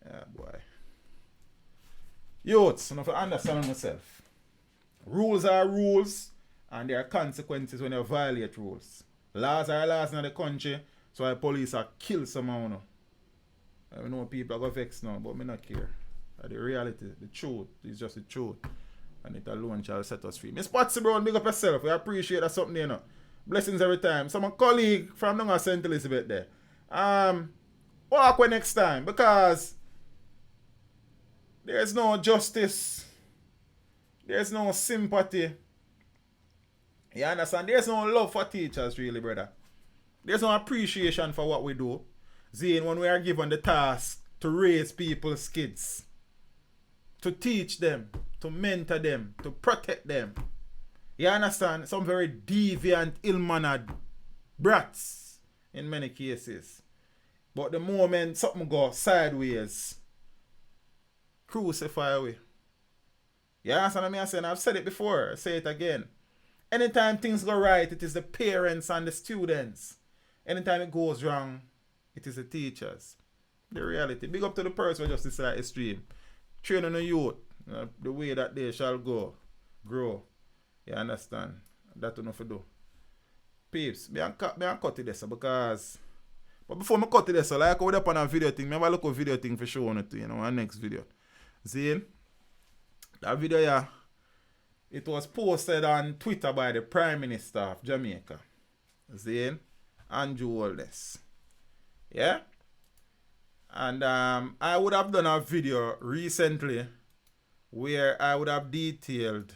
Yeah, boy. Youths, I don't understand myself. Rules are rules, and there are consequences when you violate rules. Laws are laws in the country, so the police are kill someone. No. I know people are going to vex now, but I don't care. The reality, the truth, is just the truth. And it alone shall set us free. Miss Patsy Brown, big up yourself. We appreciate that something, you know. Blessings every time. So my colleague from Nunga St. Elizabeth there. Walk away next time, because there's no justice. There's no sympathy. You understand? There's no love for teachers, really, brother. There's no appreciation for what we do. Zane, when we are given the task to raise people's kids, to teach them, to mentor them, to protect them. You understand? Some very deviant, ill-mannered brats in many cases. But the moment something goes sideways, crucify away. You understand what I'm saying? I've said it before. I say it again. Anytime things go right, it is the parents and the students. Anytime it goes wrong, it is the teachers. The reality. Big up to the person who just decided to stream. Training the youth, the way that they shall grow. You understand? that you know for do. Peeps, me and cut it this because but before me cut it this, like I would up on a video thing, me have a look at video thing for showing it to you know, our next video. See? That video yeah, it was posted on Twitter by the Prime Minister of Jamaica. See? Andrew Holness. Yeah? And I would have done a video recently where I would have detailed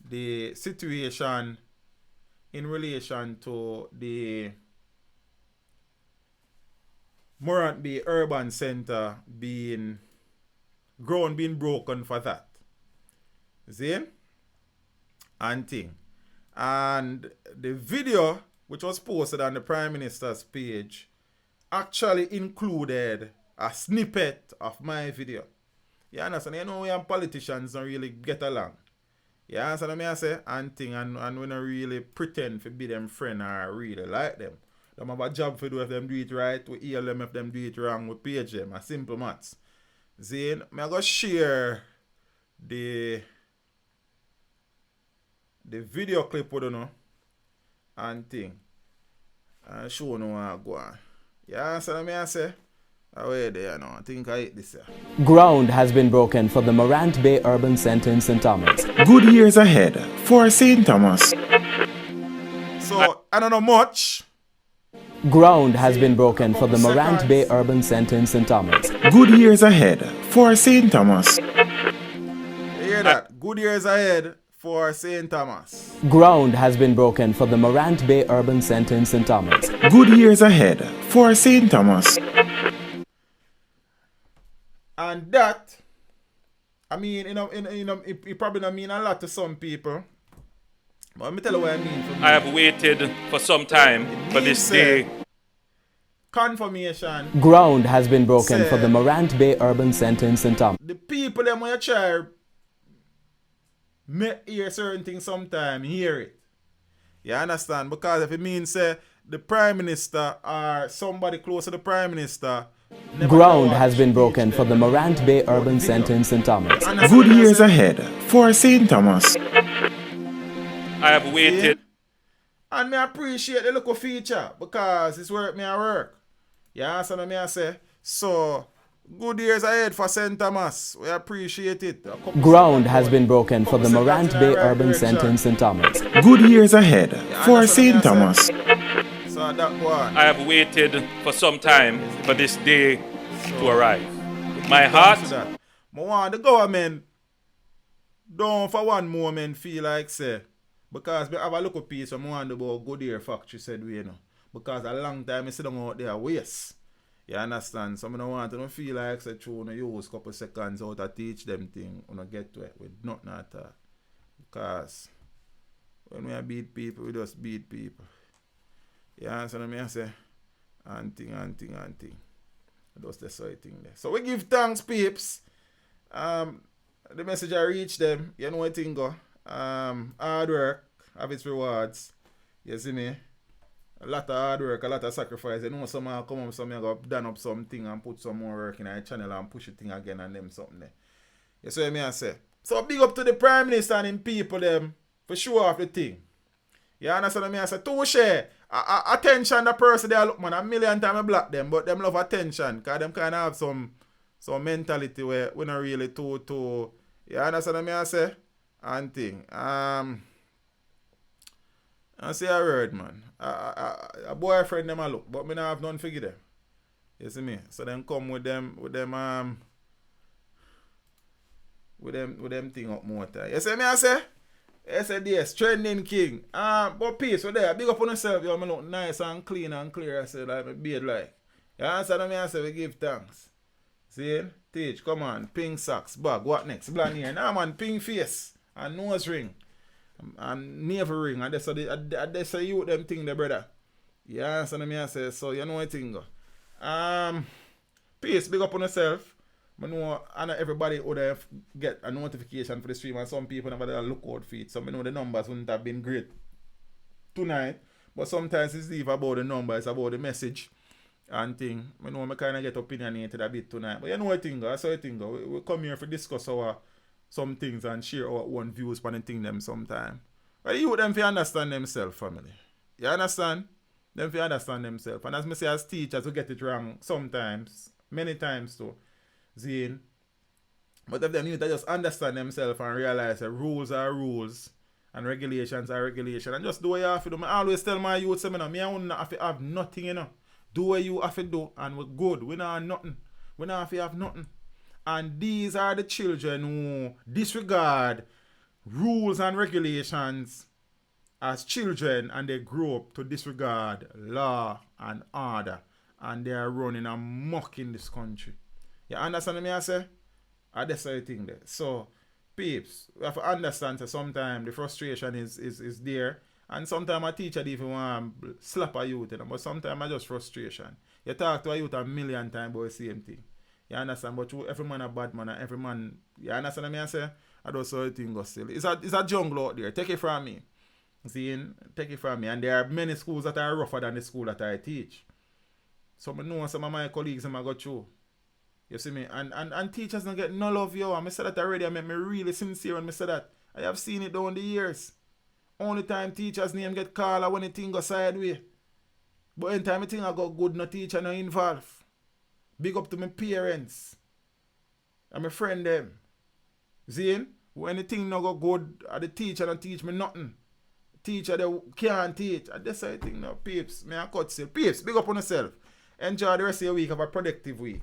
the situation in relation to the Morant Bay Urban Center ground being broken for that. See? And thing. And the video which was posted on the Prime Minister's page actually included a snippet of my video. You understand? You know we and politicians don't really get along. You understand what I say? And thing, and we don't really pretend to be them friend or really like them. Them have a job to do if them do it right, we hear them if them do it wrong, we page them. A simple maths. Zane, I'm going to share the video clip with you know and thing. And show you how I go on. You understand what I say? Away there now. I think I hit this here. Ground has been broken for the Morant Bay Urban Center in St. Thomas. Good years ahead for St. Thomas. So, I don't know much. Ground has been broken for the Morant Bay Urban Center in St. Thomas. Good years ahead for St. Thomas. You hear that? Good years ahead for St. Thomas. Ground has been broken for the Morant Bay Urban Center in St. Thomas. Good years ahead for St. Thomas. And that, I mean, it probably don't mean a lot to some people. But let me tell you what I mean for me. I have waited for some time for this day. Confirmation. Ground has been broken for the Morant Bay Urban Center in St. Thomas. The people them when you try may hear certain things sometime, hear it. You understand? Because if it means the Prime Minister or somebody close to the Prime Minister. Ground has been broken for the Morant Bay Urban Center in St. Thomas. Good years ahead for St. Thomas. I have waited. And me appreciate the local feature because it's work me at work. You understand what I say? So, good years ahead for St. Thomas. We appreciate it. Ground has been broken for the Morant Bay Urban Center in St. Thomas. Good years ahead for St. Thomas. So that one. I have waited for some time for this day to arrive. My heart. I want the government don't for one moment feel like say because we have a local piece of want about Goodyear factory said we know. Because a long time I sit down out there waste. You understand? So I don't want to feel like say you use a couple seconds out to teach them thing and get to it with nothing at all. Because when we beat people, we just beat people. You understand what I say? And thing. That's the sort of thing there. So we give thanks, peeps. The message I reach them. You know what thing go. Hard work have its rewards. You see me? A lot of hard work, a lot of sacrifice. You know some come up, some go done up something and put some more work in our channel and push the thing again and them something there. You see what I say? So big up to the Prime Minister and him people them for show off the thing. You understand what I say? Touche. Attention the person they look man, a million times I block them, but them love attention because them kind of have some mentality where we not really too you understand what I say? And thing. I say a word man. A boyfriend them a look, but me not have none figure them. You see me? So them come with them thing up more time. You see me I say? yes, trending king. But peace with there. Big up on yourself, you me look nice and clean and clear. I say like my beard like. You understand what I say? We give thanks. See? Teach, come on. Pink socks, bag, what next? Blonde hair. Nah man, pink face. And nose ring. And navel ring. And that's how you them thing there, brother. You understand what I say? So you know what thing go. Peace, big up on yourself. I know not everybody would get a notification for the stream and some people never look out for it. So I know the numbers wouldn't have been great tonight. But sometimes it's even about the number, it's about the message and thing. I know I kind of get opinionated a bit tonight. But you know what thing go, that's how it thing go. We come here to discuss some things and share our own views on the thing them sometime. But you them fi understand themselves, family. You understand? Them fi understand themselves. And as me say, as teachers, we get it wrong sometimes, many times too. Zine. But if them need to just understand themselves and realize that rules are rules and regulations are regulations, and just do what you have to do. I always tell my youth, me I won't have to have nothing, you know. Do what you have to do, and we're good. We don't have nothing. We don't have to have nothing. And these are the children who disregard rules and regulations as children, and they grow up to disregard law and order, and they are running amok in this country. You understand me I say? That's the thing there. So, peeps, we have to understand that sometimes the frustration is there, and sometimes a teacher even want to slap a youth, you know, but sometimes it's just frustration. You talk to a youth a million times about the same thing. You understand? But every man a bad man, and every man, you understand me I say? I don't see the thing go still. It's a jungle out there. Take it from me. See, take it from me. And there are many schools that are rougher than the school that I teach. So I know some of my colleagues I go through. You see me? And teachers don't get no love, yo. And I said that already. I make me really sincere when I said that. I have seen it down the years. Only time teachers' name get called when the thing go sideways. But anytime the thing I got good, no teacher no involved. Big up to my parents. And my friend them. See? When the thing no go good, the teacher don't teach me nothing. Teacher they can't teach. And that's the thing now. Peeps, me I cut still. Peeps, big up on yourself. Enjoy the rest of your week. Have a productive week.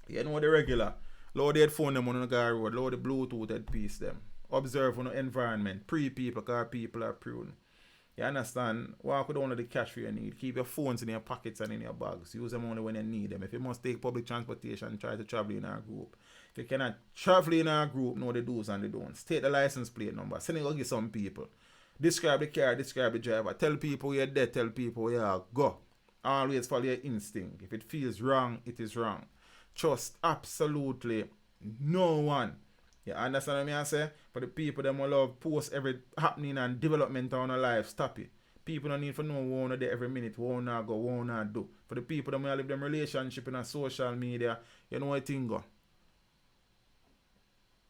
You know the regular. Load the headphone them on the guy road. Load the Bluetooth headpiece them. Observe on the environment. Pre-people, because people are prune. You understand? Walk with only the cash you need. Keep your phones in your pockets and in your bags. Use them only when you need them. If you must take public transportation, try to travel in our group. If you cannot travel in our group, know the do's and the don'ts. Take the license plate number. Send it to give some people. Describe the car, describe the driver. Tell people you're there, tell people you are go. Always follow your instinct. If it feels wrong, it is wrong. Trust absolutely no one. You understand what I say? For the people that will love post every happening and development on our life, stop it. People don't need to know what on there every minute, what on go, what on do. For the people that will live them relationship in a social media, you know what thing go.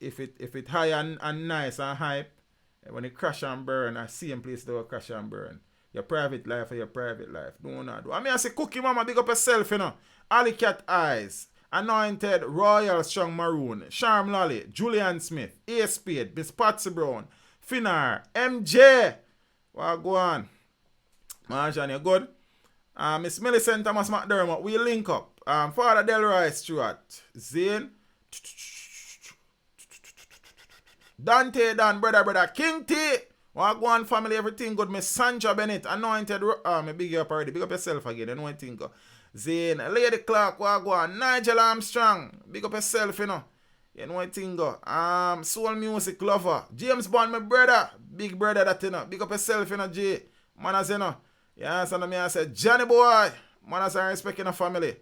If it high and nice and hype, when it crash and burn, I see in place that will crash and burn. Your private life or your private life. Don't do. I mean I say Cookie Mama, big up yourself, you know. Alley Cat Eyes. Anointed, Royal Strong Maroon, Charm Lolly, Julian Smith, A Spade, Miss Patsy Brown, Finnar, MJ. What go on? Marjan, you good? Miss Millicent Thomas McDermott, we link up. Father Delroy Stewart, Zane, Dante Dan, brother, King T. What go on, family, everything good. Miss Sandra Bennett, Anointed, me big you up already, big up yourself again, you know what thing go. Zane, Lady Clark, Wagwan, Nigel Armstrong, big up yourself, you know. You know what thing go. Soul Music Lover, James Bond, my brother, big brother that you know. Big up yourself, you know, J. Man, as you know. You understand me? I say, Johnny boy, man, as I respect in the family.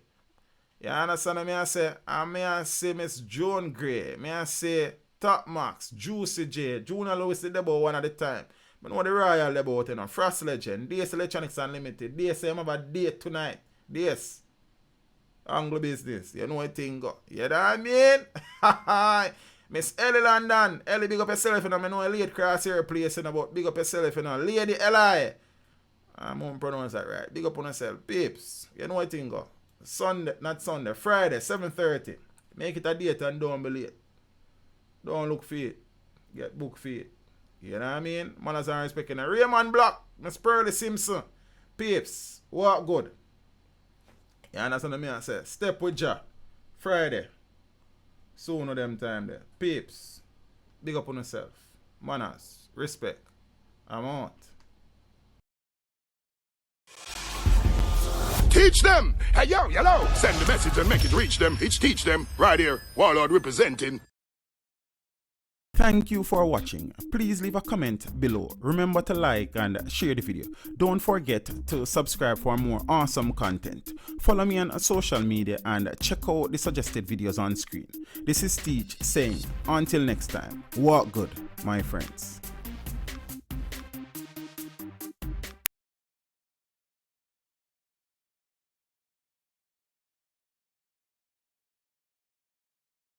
You understand me? I say, Miss Joan Gray, me I say, Top Max, Juicy J, Junior Lewis, the debo one at a time. I know the Royal debo, you know, Frost Legend, DS Electronics Unlimited, DS I'm have a date tonight. This Anglo Business, you know what thing go. You know what I mean? Miss Ellie London, Ellie, big up yourself, you know. I know a late cross here place, you know, but big up yourself, you know. Lady Eli, I won't pronounce that right. Big up on yourself, peeps. You know what thing go. Sunday, not Sunday, Friday, 7:30. Make it a date and don't be late. Don't look for it. Get book for it. You know what I mean? Manners are respecting a Raymond Block, Miss Pearly Simpson, peeps. What good? You understand what I say? Step with ya. Friday. Soon of them time there. Peeps. Big up on yourself. Manners. Respect. I'm out. Teach them. Hey, yo, hello. Send the message and make it reach them. It's teach them. Right here. Warlord representing. Thank you for watching. Please leave a comment below. Remember to like and share the video. Don't forget to subscribe for more awesome content. Follow me on social media and check out the suggested videos on screen. This is Teach saying, until next time, walk good, my friends.